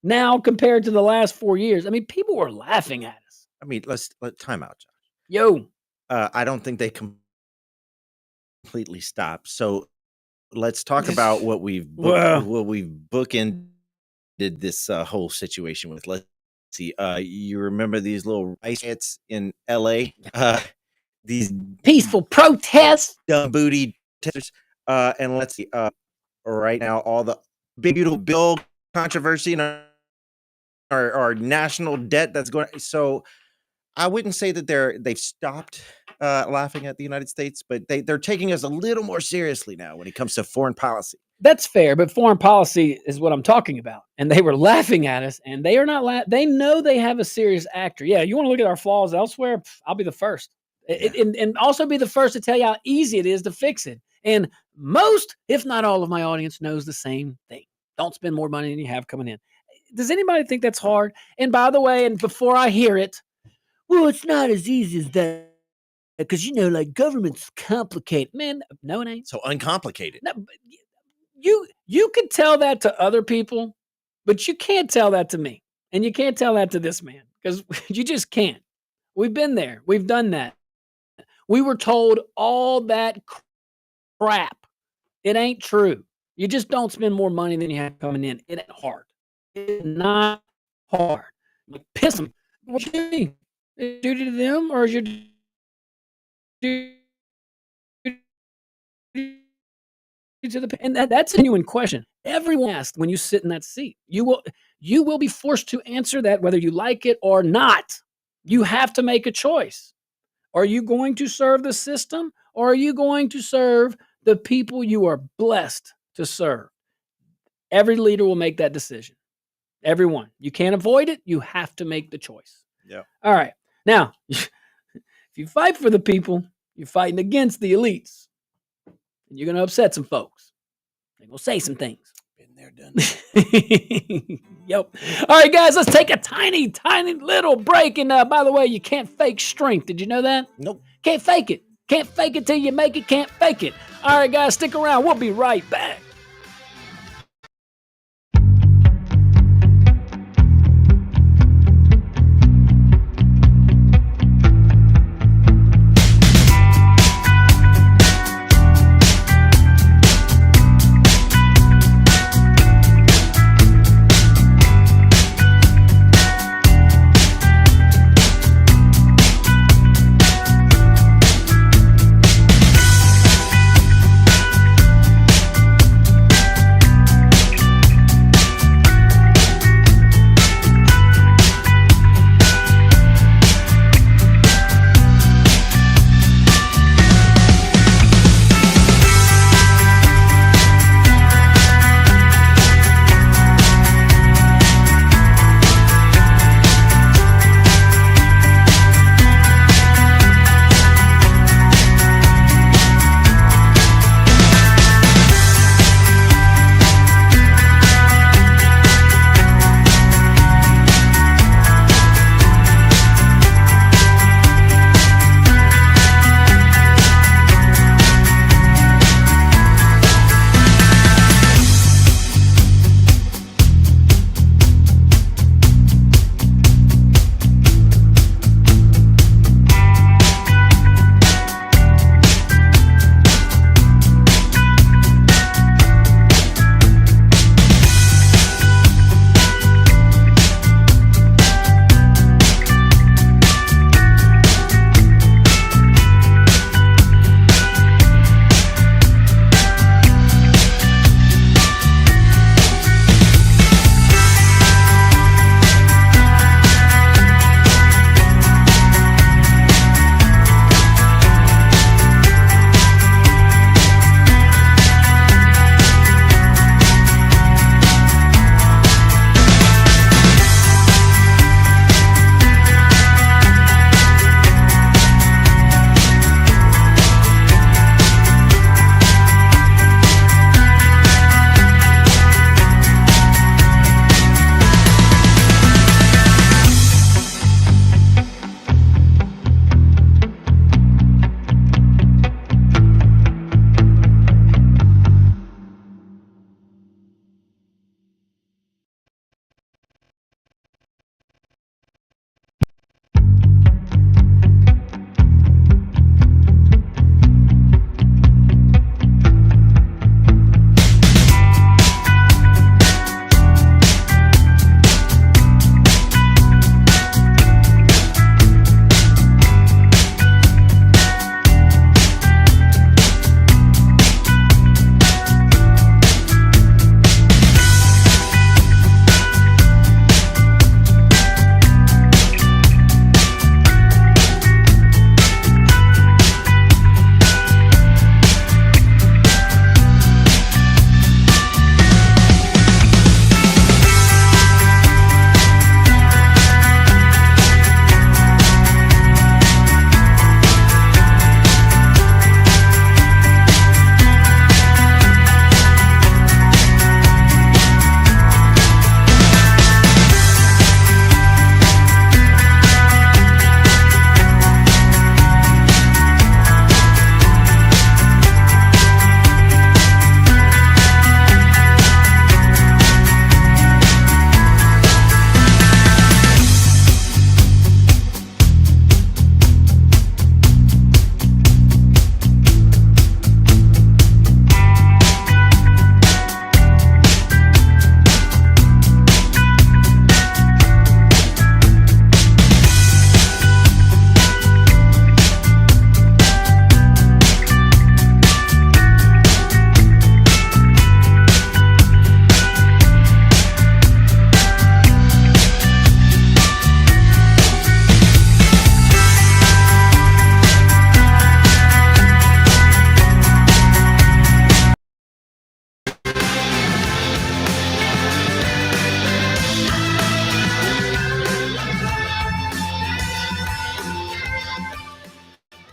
now compared to the last 4 years. People were laughing at us. Let's time out, Josh. Yo. I don't think they completely stopped. So let's talk about what we've bookended this whole situation with. Let's see. You remember these little ice hits in LA? These peaceful protests, dumb booty testers. And let's see. Right now, all the big beautiful bill controversy and our national debt that's going. So I wouldn't say that they've stopped laughing at the United States, but they're taking us a little more seriously now when it comes to foreign policy. That's fair, but foreign policy is what I'm talking about. And they were laughing at us, and they are not. They know they have a serious actor. Yeah, you want to look at our flaws elsewhere? I'll be the first, and also be the first to tell you how easy it is to fix it. And most, if not all, of my audience knows the same thing. Don't spend more money than you have coming in. Does anybody think that's hard? And by the way, and before I hear it, well, it's not as easy as that because, government's complicated. Man, no, it ain't. So uncomplicated. No, you could tell that to other people, but you can't tell that to me. And you can't tell that to this man because you just can't. We've been there. We've done that. We were told all that crap. It ain't true. You just don't spend more money than you have coming in. It ain't hard. It's not hard. Piss them. What you mean? Duty to them, or is your duty to the? And that's a genuine question. Everyone asked when you sit in that seat. You will be forced to answer that whether you like it or not. You have to make a choice. Are you going to serve the system, or are you going to serve the people you are blessed to serve? Every leader will make that decision. Everyone. You can't avoid it. You have to make the choice. Yeah. All right. Now, if you fight for the people, you're fighting against the elites. And you're going to upset some folks. They're going to say some things. Been there, done. Yep. All right, guys, let's take a tiny, tiny little break. And by the way, you can't fake strength. Did you know that? Nope. Can't fake it. Can't fake it till you make it. Can't fake it. All right, guys, stick around. We'll be right back.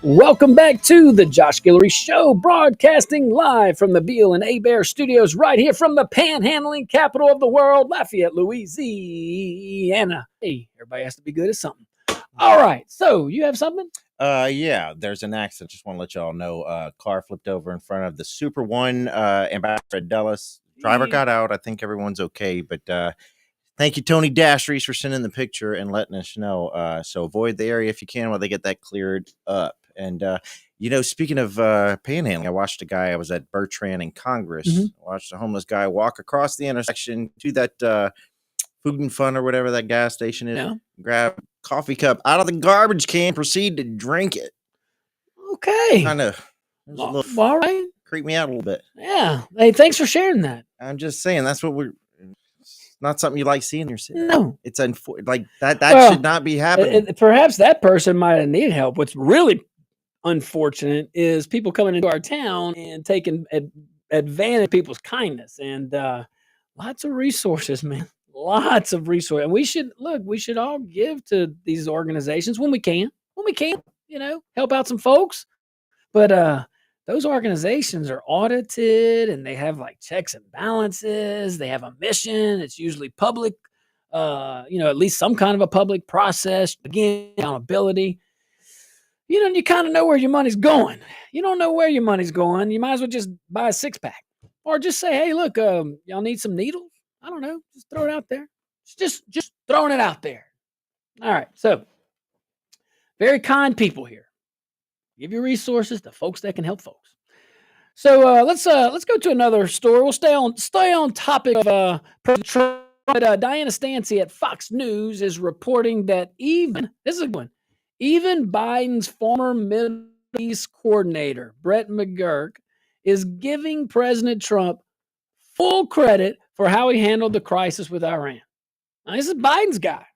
Welcome back to the Josh Guillory Show, broadcasting live from the Beal and Bear Studios, right here from the panhandling capital of the world, Lafayette, Louisiana. Hey, everybody has to be good at something. All right, so you have something? Yeah, there's an accident. Just want to let y'all know. Car flipped over in front of the Super One Ambassador Dulles. Driver got out. I think everyone's okay, but thank you, Tony Dashries, for sending the picture and letting us know. So avoid the area if you can while they get that cleared up. And speaking of panhandling, I watched a guy. I was at Bertrand in Congress. Mhm. Watched a homeless guy walk across the intersection to that Food and Fun or whatever that gas station is. Yeah. Grab a coffee cup out of the garbage can, proceed to drink it. Okay. Kind of All right. creep me out a little bit. Yeah. Hey, thanks for sharing that. I'm just saying that's what we're. Not something you like seeing in your city. No. It's like that should not be happening. Perhaps that person might have needed help. What's really unfortunate is people coming into our town and taking advantage of people's kindness, and lots of resources, man. Lots of resources. And we should all give to these organizations when we can, help out some folks. But those organizations are audited and they have like checks and balances. They have a mission. It's usually public, at least some kind of a public process. Again, accountability. You kind of know where your money's going. You don't know where your money's going. You might as well just buy a 6-pack or just say, hey, look, y'all need some needles? I don't know. Just throw it out there. Just throwing it out there. All right. So very kind people here. Give your resources to folks that can help folks. So let's go to another story. We'll stay on topic of President Trump. Diana Stancy at Fox News is reporting that even Biden's former Middle East coordinator Brett McGurk is giving President Trump full credit for how he handled the crisis with Iran. Now, this is Biden's guy.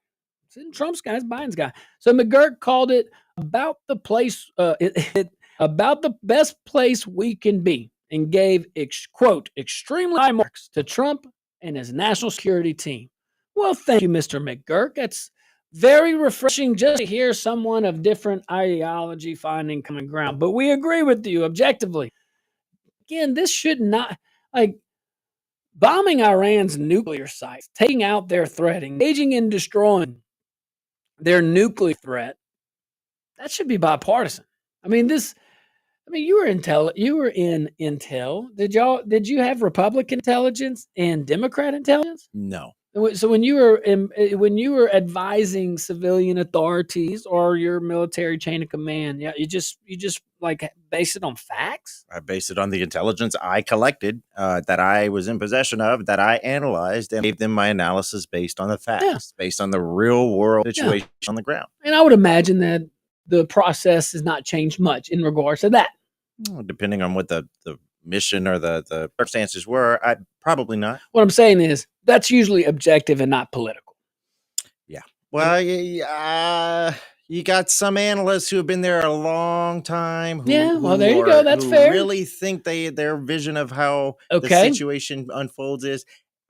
It's in Trump's guy. It's Biden's guy. So McGurk called it about the place, about the best place we can be, and gave quote extremely high marks to Trump and his national security team. Well, thank you, Mr. McGurk. That's very refreshing just to hear someone of different ideology finding common ground. But we agree with you objectively. Again, this should not bombing Iran's nuclear sites, taking out their threat, engaging in destroying their nuclear threat. That should be bipartisan. You were in Intel. Did you have Republican intelligence and Democrat intelligence? No. So when you were advising civilian authorities or your military chain of command, yeah, you just like base it on facts? I base it on the intelligence I collected, that I was in possession of, that I analyzed, and gave them my analysis based on the facts, based on the real world situation on the ground. And I would imagine that the process has not changed much in regards to that. Depending on what the mission or the circumstances were, I probably not. What I'm saying is that's usually objective and not political. Yeah. Well, you got some analysts who have been there a long time. There you go. That's fair. Really think their vision of how the situation unfolds is.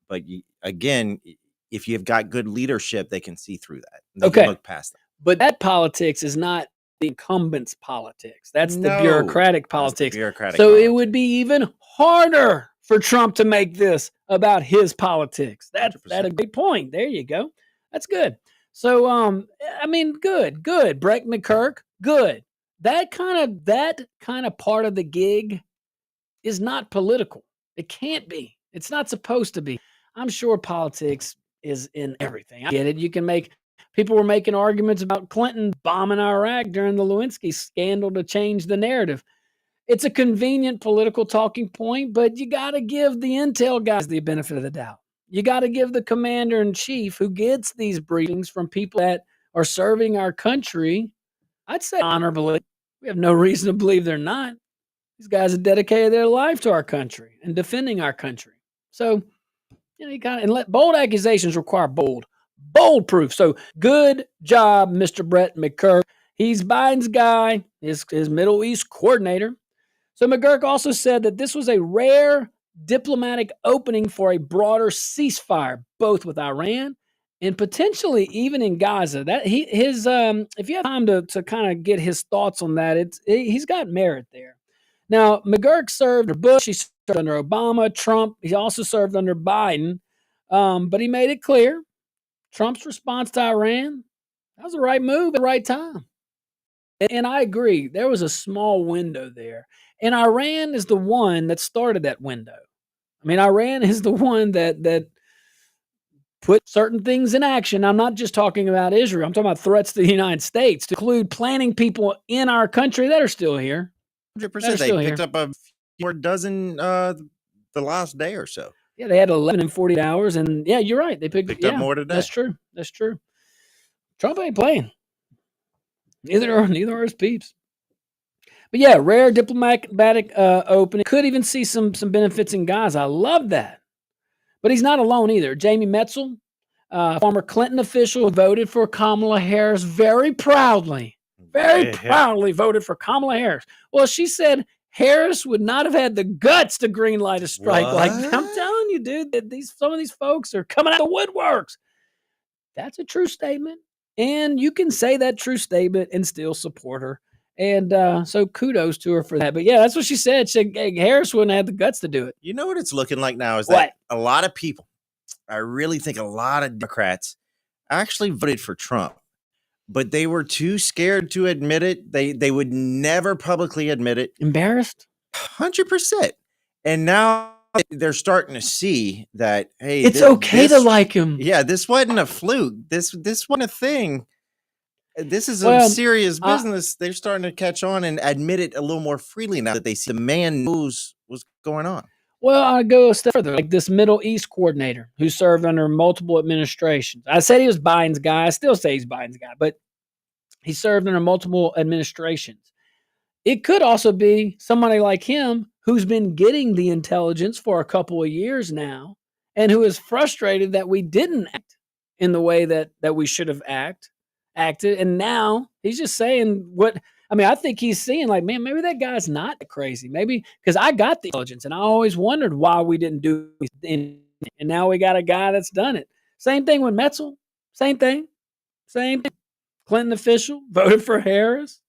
But again, if you've got good leadership, they can see through that. They can look past that. But that politics is not the incumbent's politics. That's the bureaucratic politics. It would be even harder for Trump to make this about his politics. That's a great point. There you go. That's good. So, good. Brett McGurk, good. That kind of part of the gig is not political. It can't be. It's not supposed to be. I'm sure politics is in everything. I get it. People were making arguments about Clinton bombing Iraq during the Lewinsky scandal to change the narrative. It's a convenient political talking point, but you got to give the intel guys the benefit of the doubt. You got to give the commander-in-chief who gets these briefings from people that are serving our country, I'd say honorably. We have no reason to believe they're not. These guys have dedicated their life to our country and defending our country. So, you got to, and let bold accusations require bold proof. So good job, Mr. Brett McGurk. He's Biden's guy, his Middle East coordinator. So McGurk also said that this was a rare diplomatic opening for a broader ceasefire, both with Iran and potentially even in Gaza. That if you have time to kind of get his thoughts on that, he's got merit there. Now, McGurk served under Bush, he served under Obama, Trump. He also served under Biden, but he made it clear Trump's response to Iran, that was the right move at the right time. And I agree, there was a small window there, and Iran is the one that started that window. I mean, Iran is the one that put certain things in action. I'm not just talking about Israel. I'm talking about threats to the United States, to include planting people in our country that are still here. 100%. They picked up a few more dozen the last day or so. Yeah, they had 11 and 40 hours, and yeah, you're right. They picked up more today. That's true. That's true. Trump ain't playing. Neither are his peeps. But yeah, rare diplomatic opening. Could even see some benefits in Gaza. I love that. But he's not alone either. Jamie Metzel, former Clinton official who voted for Kamala Harris very proudly voted for Kamala Harris. Well, she said Harris would not have had the guts to greenlight a strike like that. I'm telling you, dude, that some of these folks are coming out of the woodworks. That's a true statement. And you can say that true statement and still support her. And so kudos to her for that. But yeah, that's what she said. She said Harris wouldn't have the guts to do it. You know what it's looking like now is that a lot of people, I really think a lot of Democrats actually voted for Trump, but they were too scared to admit it. They would never publicly admit it. Embarrassed? 100%. And now they're starting to see that, hey, it's okay to like him. Yeah, this wasn't a fluke. This wasn't a thing. This is some serious business. They're starting to catch on and admit it a little more freely now that they see the man knows what's going on. Well, I go a step further, like this Middle East coordinator who served under multiple administrations. I said he was Biden's guy. I still say he's Biden's guy, but he served under multiple administrations. It could also be somebody like him who's been getting the intelligence for a couple of years now and who is frustrated that we didn't act in the way that we should have acted. And now he's just saying I think he's seeing like, man, maybe that guy's not crazy. Maybe because I got the intelligence and I always wondered why we didn't do it. And now we got a guy that's done it. Same thing with Metzel. Same thing. Clinton official voted for Harris,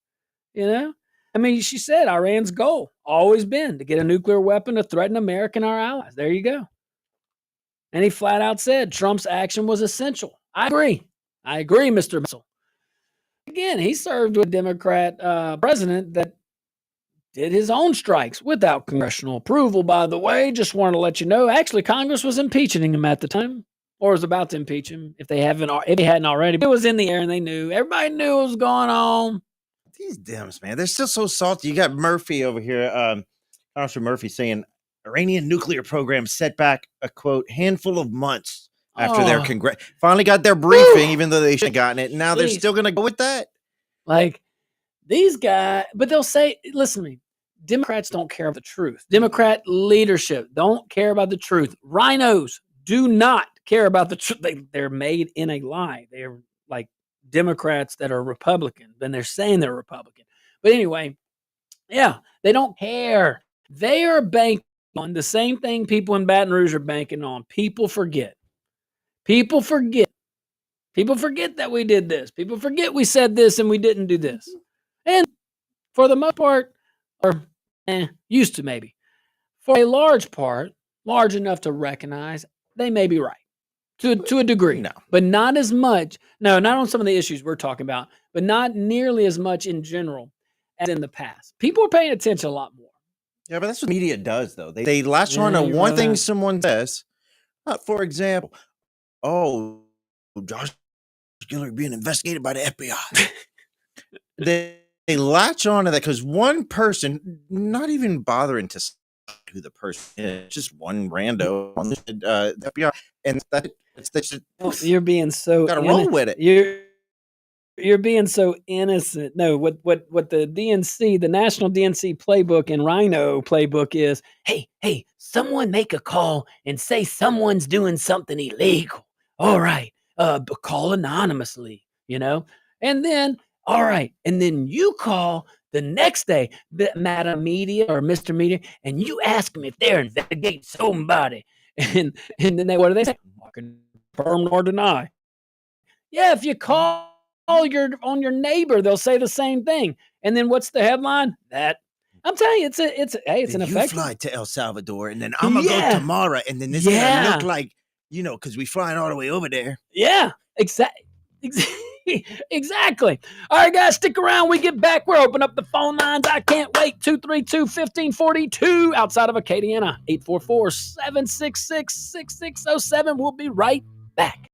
you know? I mean, she said Iran's goal always been to get a nuclear weapon to threaten America and our allies. There you go. And he flat out said Trump's action was essential. I agree, Mr. Metzel. Again, he served with a Democrat president that did his own strikes without congressional approval, by the way. Just wanted to let you know. Actually, Congress was impeaching him at the time, or was about to impeach him if they hadn't already. But it was in the air and they knew. Everybody knew what was going on. These Dems, man, they're still so salty. You got Murphy over here, Congressman Murphy, saying Iranian nuclear program set back a, quote, handful of months after their finally got their briefing, even though they should have gotten it. And now they're still going to go with that. Like these guys, but they'll say, listen to me, Democrats don't care about the truth. Democrat leadership don't care about the truth. Rhinos do not care about the truth. They're made in a lie. They're like Democrats that are Republican, then they're saying they're Republican. But anyway, yeah, they don't care. They are banking on the same thing people in Baton Rouge are banking on. People forget that we did this. People forget we said this and we didn't do this. And for the most part, or used to maybe, for a large part, large enough to recognize, they may be right. To a degree, no, but not as much. No, not on some of the issues we're talking about, but not nearly as much in general as in the past. People are paying attention a lot more. Yeah, but that's what media does, though. They latch on to one thing someone says. For example, Josh Guillory being investigated by the FBI. they latch on to that because one person, not even bothering to say who the person is, just one rando on the FBI, and you're being so gotta roll with it. You're being so innocent. No, what the DNC, the National DNC playbook and Rhino playbook is, hey, someone make a call and say someone's doing something illegal. All right, call anonymously, you know? And then, all right, and then you call the next day, Madam Media or Mr. Media, and you ask them if they're investigating somebody. And then what do they say? I can confirm nor deny. Yeah, if you call on your neighbor, they'll say the same thing. And then what's the headline? That I'm telling you, it's an You effective. fly to El Salvador, and then I'm gonna go tomorrow, and then this is gonna look like, because we flying all the way over there. Yeah, exactly. Exactly. All right, guys, stick around. We get back. We're opening up the phone lines. I can't wait. 232-1542 outside of Acadiana. 844-766-6607. We'll be right back.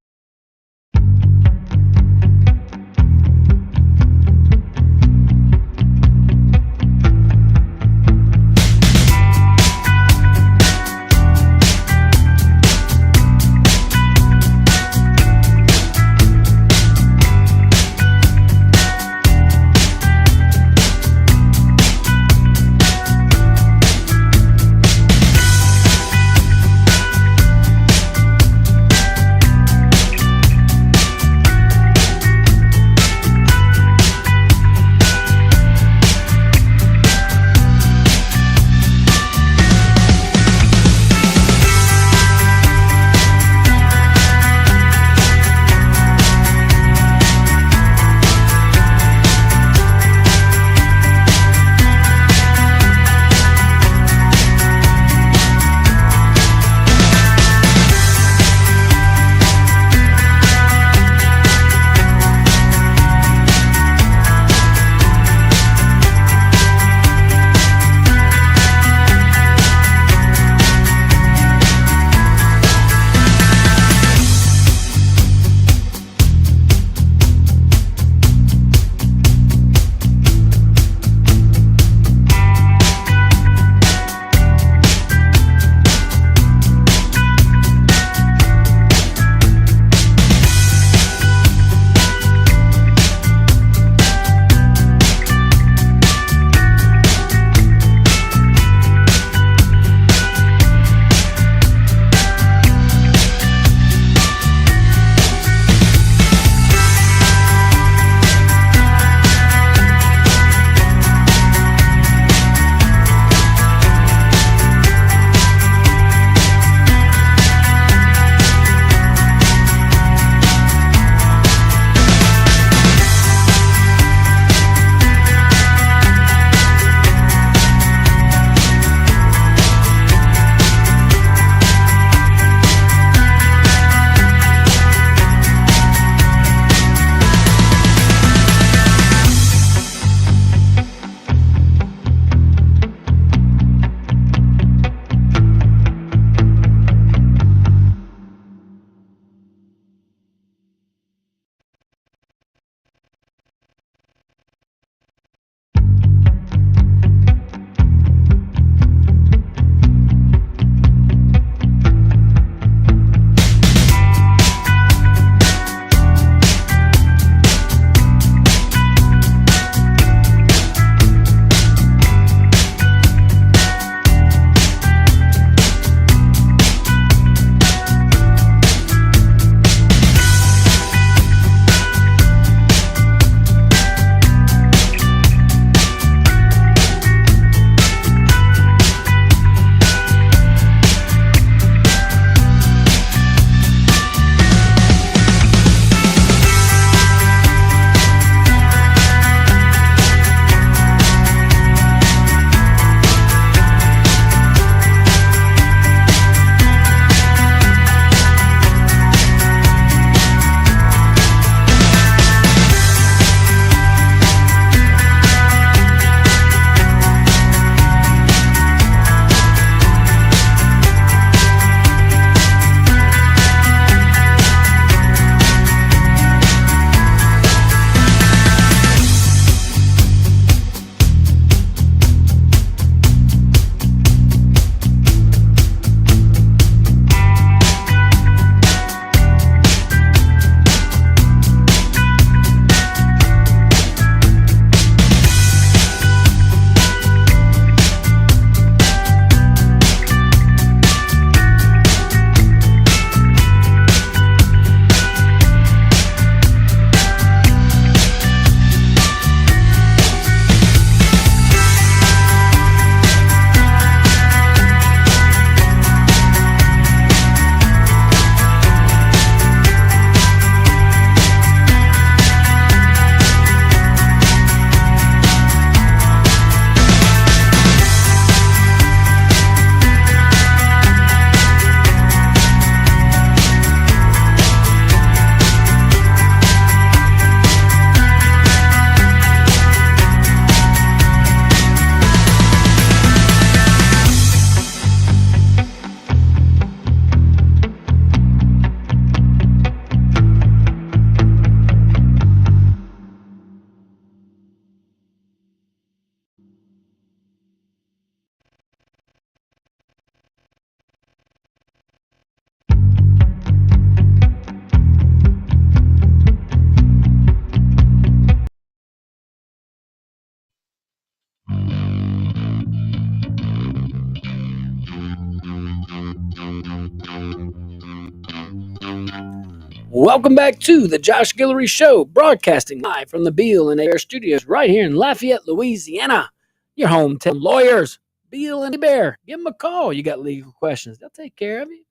Welcome back to the Josh Guillory Show, broadcasting live from the Beal and Air Studios right here in Lafayette, Louisiana. Your hometown lawyers, Beal and Bear. Give them a call. You got legal questions. They'll take care of you.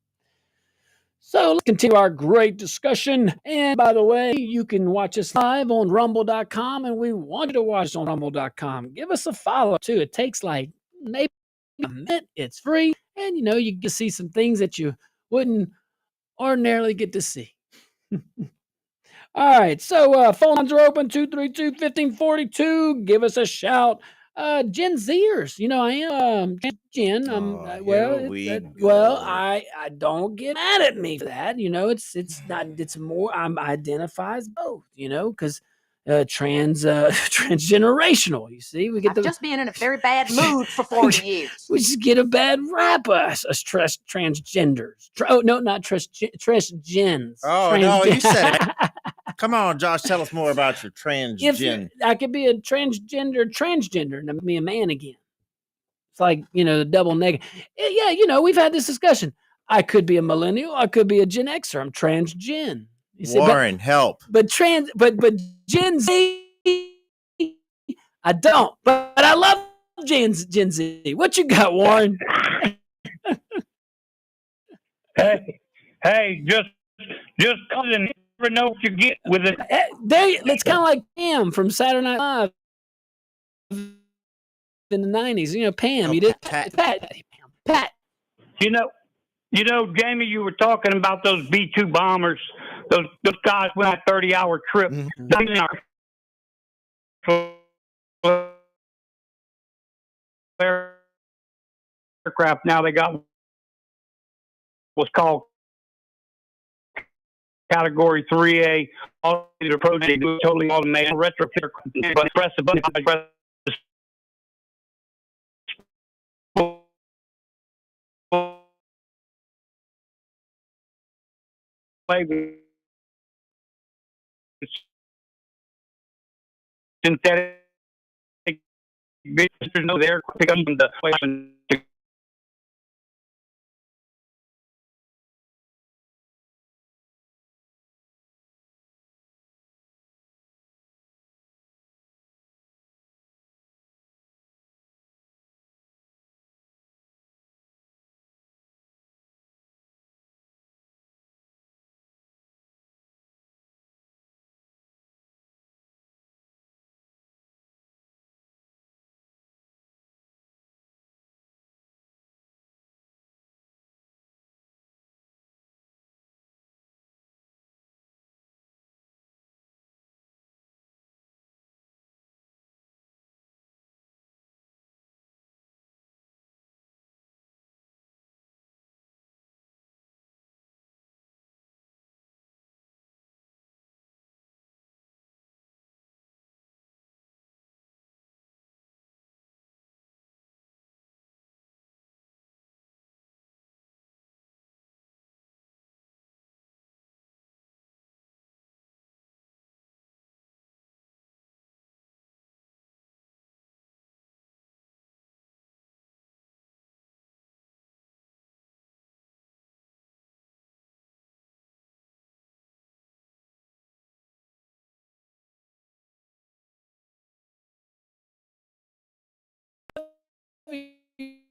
So let's continue our great discussion. And by the way, you can watch us live on rumble.com, and we want you to watch us on rumble.com. Give us a follow too. It takes like maybe a minute. It's free. And you can see some things that you wouldn't ordinarily get to see. All right, so phone lines are open 232-1542. Give us a shout. Gen Zers, I am Gen. I don't get mad at me for that. It's not. It's more. I'm identify as both. Because transgenerational. You see, we get just been in a very bad mood for 40 years. We just get a bad rap us transgenders. Not transgens. Oh no, you said it. Come on, Josh, tell us more about your transgen. I could be a transgender and be a man again. It's like, the double negative. Yeah, we've had this discussion. I could be a millennial. I could be a Gen Xer. I'm transgen. Warren, help. But Gen Z, I don't. But I love Gen Z. What you got, Warren? Hey, just cousin. Never know what you get with it. It's kind of like Pam from Saturday Night Live in the 90s. Pam. You did Pat. Jamie, you were talking about those B-2 bombers. Those guys went on a 30-hour trip. Mm-hmm. Aircraft. Now they got what's called Category 3A, all the approach they do totally automated, retrofit, but press the button, press synthetic business no there, pick up the question.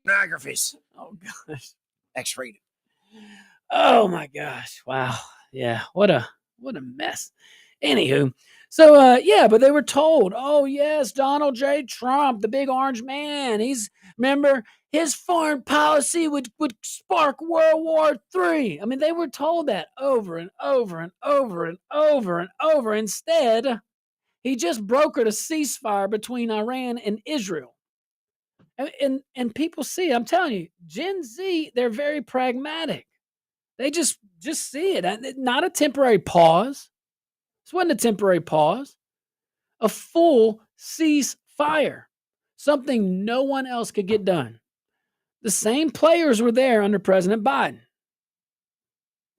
Pornographies. Oh gosh, X-rated. Oh my gosh, wow, yeah, what a mess. Anywho, so but they were told, oh yes, Donald J. Trump, the big orange man, remember his foreign policy would spark World War III. I mean, they were told that over and over and over and over and over. Instead, he just brokered a ceasefire between Iran and Israel. And people see, I'm telling you, Gen Z, they're very pragmatic. They just see it. Not a temporary pause. This wasn't a temporary pause. A full ceasefire. Something no one else could get done. The same players were there under President Biden.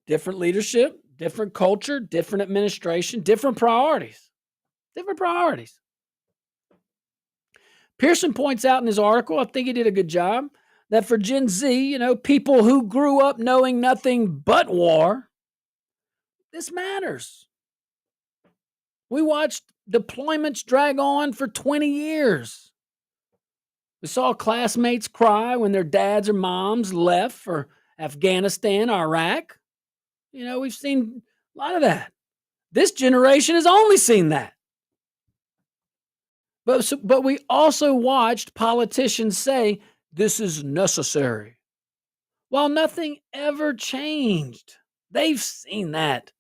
Different leadership, different culture, different administration, different priorities. Different priorities. Pearson points out in his article, I think he did a good job, that for Gen Z, people who grew up knowing nothing but war, this matters. We watched deployments drag on for 20 years. We saw classmates cry when their dads or moms left for Afghanistan, Iraq. We've seen a lot of that. This generation has only seen that. But we also watched politicians say this is necessary, while nothing ever changed. They've seen that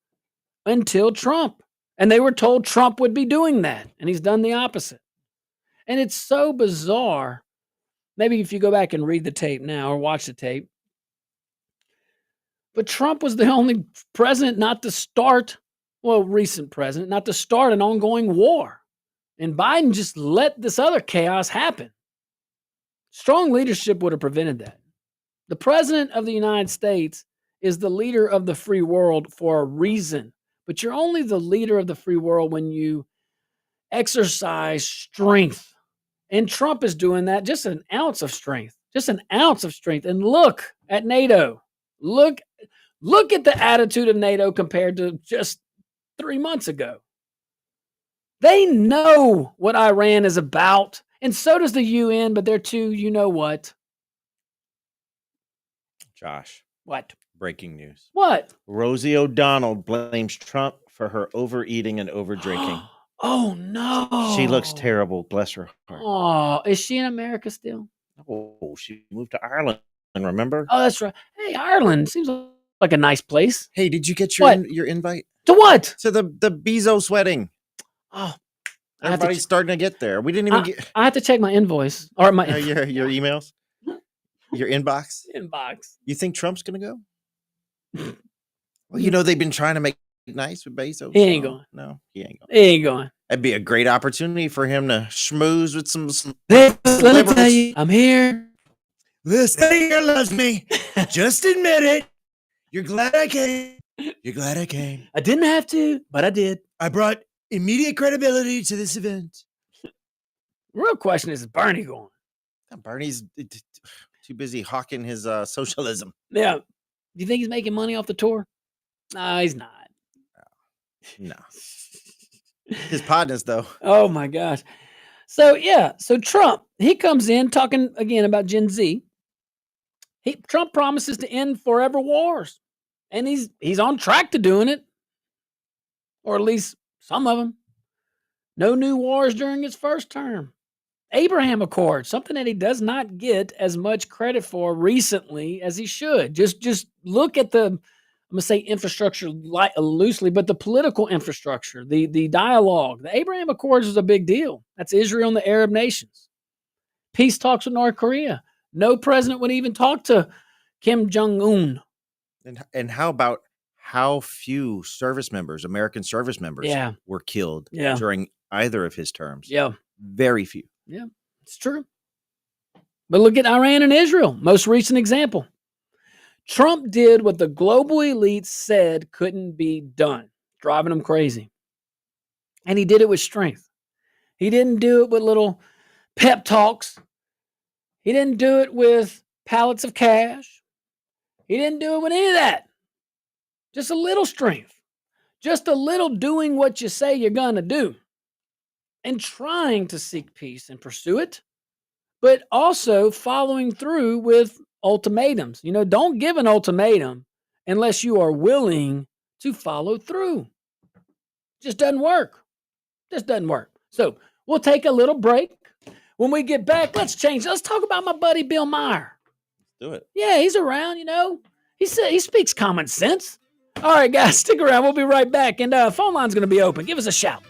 until Trump. And they were told Trump would be doing that, and he's done the opposite. And it's so bizarre. Maybe if you go back and read the tape now or watch the tape. But Trump was the only president recent president, not to start an ongoing war. And Biden just let this other chaos happen. Strong leadership would have prevented that. The president of the United States is the leader of the free world for a reason. But you're only the leader of the free world when you exercise strength. And Trump is doing that, just an ounce of strength. And look at NATO. Look at the attitude of NATO compared to just 3 months ago. They know what Iran is about, and so does the UN, but they're too, you know what? Josh. What? Breaking news. What? Rosie O'Donnell blames Trump for her overeating and overdrinking. Oh, no. She looks terrible. Bless her heart. Oh, is she in America still? Oh, she moved to Ireland, remember? Oh, that's right. Hey, Ireland seems like a nice place. Hey, did you get your invite? To what? To the Bezos wedding. Oh, everybody's starting to get there. We didn't even get. I have to check my invoice or my your emails, your inbox. Inbox. You think Trump's gonna go? Well, they've been trying to make it nice with Bezos. He ain't going. No, he ain't going. He ain't going. That'd be a great opportunity for him to schmooze with some Let me tell you, I'm here. This here loves me. Just admit it. You're glad I came. I didn't have to, but I did. I brought immediate credibility to this event. The real question is Bernie going? Bernie's too busy hawking his socialism. Yeah. Do you think he's making money off the tour? No, he's not. No. His partners, though. Oh, my gosh. So Trump, he comes in talking again about Gen Z. Trump promises to end forever wars. And he's on track to doing it. Or at least some of them. No new wars during his first term. Abraham Accord, something that he does not get as much credit for recently as he should. Just look at the, I'm going to say infrastructure loosely, but the political infrastructure, the dialogue. The Abraham Accords was a big deal. That's Israel and the Arab nations. Peace talks with North Korea. No president would even talk to Kim Jong-un. And how about how few American service members were killed during either of his terms? Yeah. Very few. Yeah, it's true. But look at Iran and Israel, most recent example. Trump did what the global elite said couldn't be done, driving them crazy. And he did it with strength. He didn't do it with little pep talks. He didn't do it with pallets of cash. He didn't do it with any of that. Just a little strength. Just a little doing what you say you're going to do. And trying to seek peace and pursue it, but also following through with ultimatums. Don't give an ultimatum unless you are willing to follow through. Just doesn't work. So we'll take a little break. When we get back, let's talk about my buddy Bill Maher. Do it. Yeah, he's around, He speaks common sense. All right, guys, stick around. We'll be right back. And phone line's going to be open. Give us a shout.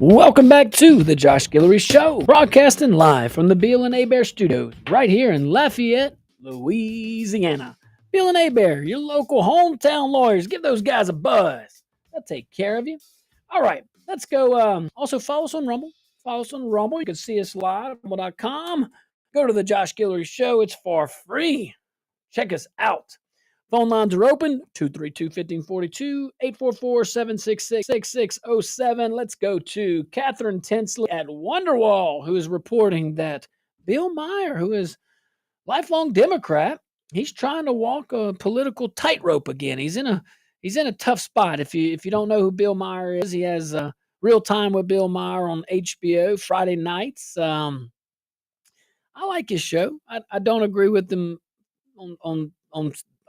Welcome back to the Josh Guillory Show, broadcasting live from the Beal and Abear Studios, right here in Lafayette, Louisiana. Beal and Abear, your local hometown lawyers. Give those guys a buzz. They'll take care of you. All right, let's go. Also, follow us on Rumble. Follow us on Rumble. You can see us live at rumble.com. Go to the Josh Guillory Show. It's for free. Check us out. Phone lines are open, 232-1542, 844-766-6607. Let's go to Catherine Tinsley at Wonderwall, who is reporting that Bill Meyer, who is lifelong Democrat, he's trying to walk a political tightrope again. He's in a tough spot. If you don't know who Bill Meyer is, he has Real Time with Bill Meyer on HBO Friday nights. I like his show. I don't agree with him on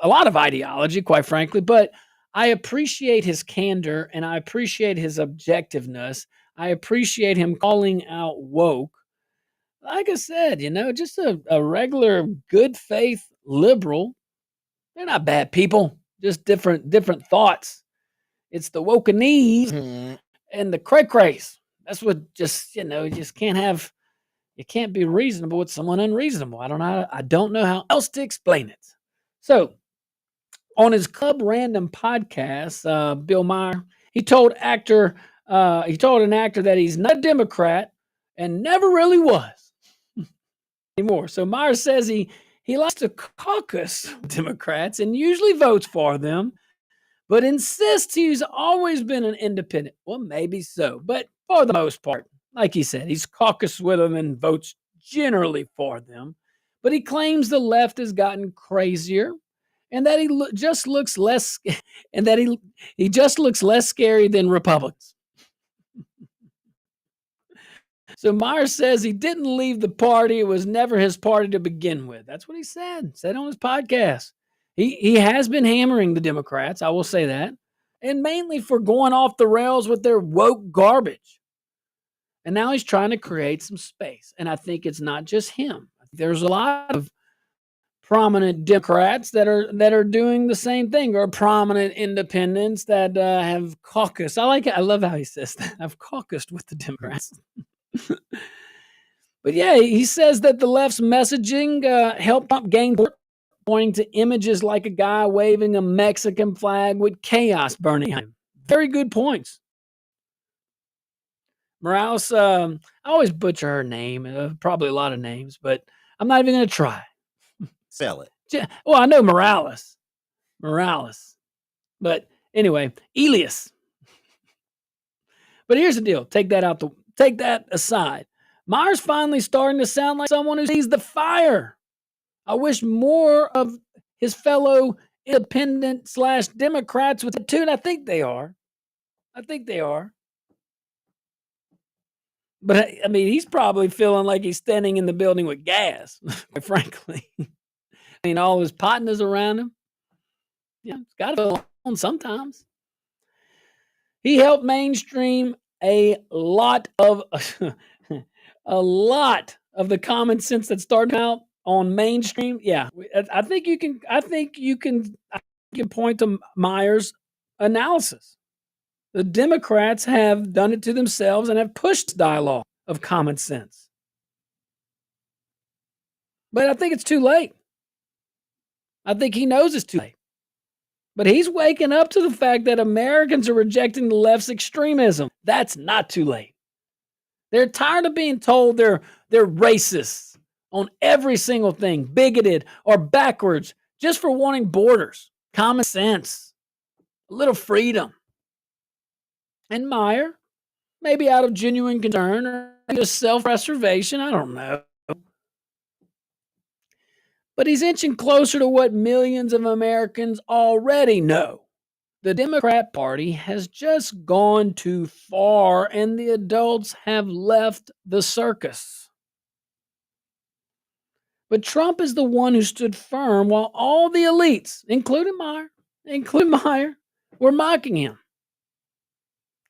a lot of ideology, quite frankly, but I appreciate his candor and I appreciate his objectiveness. I appreciate him calling out woke. Like I said, just a regular good faith liberal. They're not bad people, just different thoughts. It's the wokenese and the cray-crays. That's what you just you can't be reasonable with someone unreasonable. I don't know how else to explain it. So, on his Club Random podcast, Bill Meyer, he told an actor that he's not a Democrat and never really was anymore. So Meyer says he likes to caucus Democrats and usually votes for them, but insists he's always been an independent. Well, maybe so, but for the most part, like he said, he's caucused with them and votes generally for them. But he claims the left has gotten crazier and that he just looks less and that he just looks less scary than Republicans. So Meyer says he didn't leave the party. It was never his party to begin with. That's what he said on his podcast. He has been hammering the Democrats, I will say that, and mainly for going off the rails with their woke garbage. And now he's trying to create some space. And I think it's not just him. There's a lot of prominent Democrats that are doing the same thing, or prominent independents that have caucused. I like it. I love how he says that. I've caucused with the Democrats. But yeah, he says that the left's messaging helped Trump gain support, pointing to images like a guy waving a Mexican flag with chaos burning him. Very good points. Morales, I always butcher her name, probably a lot of names, but I'm not even going to try. Sell it. Well, I know Morales, but anyway, Elias. But here's the deal. Take that aside. Meyer's finally starting to sound like someone who sees the fire. I wish more of his fellow independent / Democrats would tune. I think they are. But I mean, he's probably feeling like he's standing in the building with gas, quite frankly. I mean, all his partners around him. Yeah, it's got to feel alone sometimes. He helped mainstream a lot of the common sense that started out on mainstream. Yeah, I think you can point to Meyer's analysis. The Democrats have done it to themselves and have pushed dialogue of common sense. But I think it's too late. I think he knows it's too late. But he's waking up to the fact that Americans are rejecting the left's extremism. That's not too late. They're tired of being told they're racists on every single thing, bigoted or backwards, just for wanting borders, common sense, a little freedom. And Meyer, maybe out of genuine concern or just self-preservation, I don't know. But he's inching closer to what millions of Americans already know. The Democrat Party has just gone too far, and the adults have left the circus. But Trump is the one who stood firm while all the elites, including Meyer, were mocking him.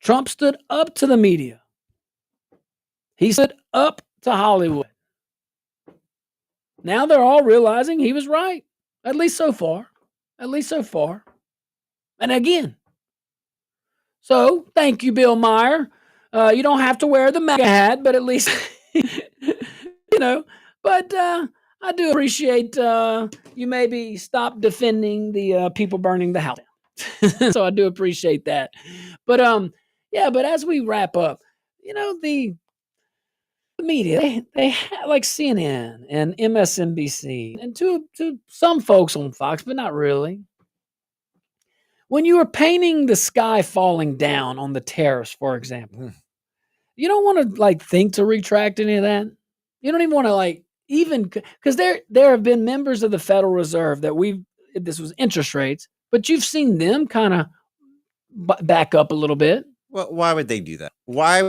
Trump stood up to the media. He stood up to Hollywood. Now they're all realizing he was right, at least so far. And again. So, thank you, Bill Meyer. You don't have to wear the MAGA hat, but at least, you know, but I do appreciate you maybe stop defending the people burning the house. So I do appreciate that. But yeah, but as we wrap up, the media, they like CNN and MSNBC and to some folks on Fox, but not really. When you were painting the sky falling down on the terrace, for example, you don't want to think to retract any of that. You don't even want to even because there have been members of the Federal Reserve that this was interest rates, but you've seen them kind of back up a little bit. Well, why would they do that? Why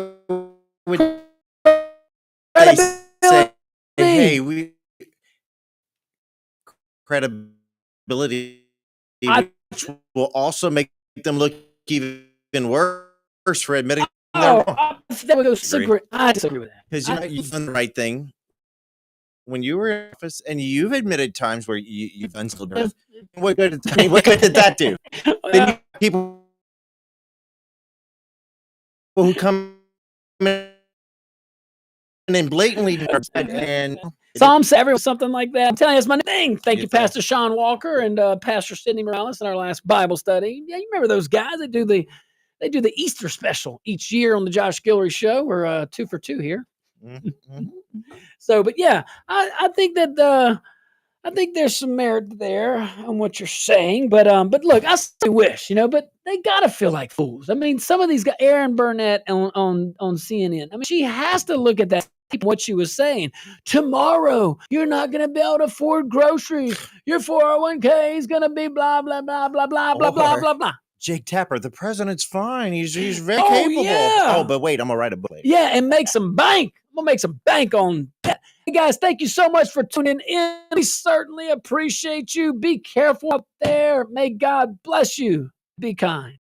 would they say, "Hey, we credibility," which will also make them look even worse for admitting they're wrong? I disagree with that because you've done the right thing when you were in office, and you've admitted times where you've done still. What good did that do? Then people who come in and blatantly and Psalm 7 or something like that. I'm telling you, it's my thing. Thank you, Pastor Sean Walker and Pastor Sidney Morales in our last Bible study. Yeah, you remember those guys that do the Easter special each year on the Josh Guillory Show. We're 2 for 2 here. Mm-hmm. So, but yeah, I think that I think there's some merit there on what you're saying, but look, I still wish, but they gotta feel like fools. I mean, some of these guys, Erin Burnett on CNN. I mean, she has to look at that. What she was saying. Tomorrow, you're not going to be able to afford groceries. Your 401k is going to be blah blah blah blah blah blah blah blah blah. Jake Tapper, the president's fine. He's very capable. Yeah. Oh, but wait, I'm gonna write a book. Yeah, and make some bank. I'm gonna make some bank on that. Hey guys, thank you so much for tuning in. We certainly appreciate you. Be careful out there. May God bless you. Be kind.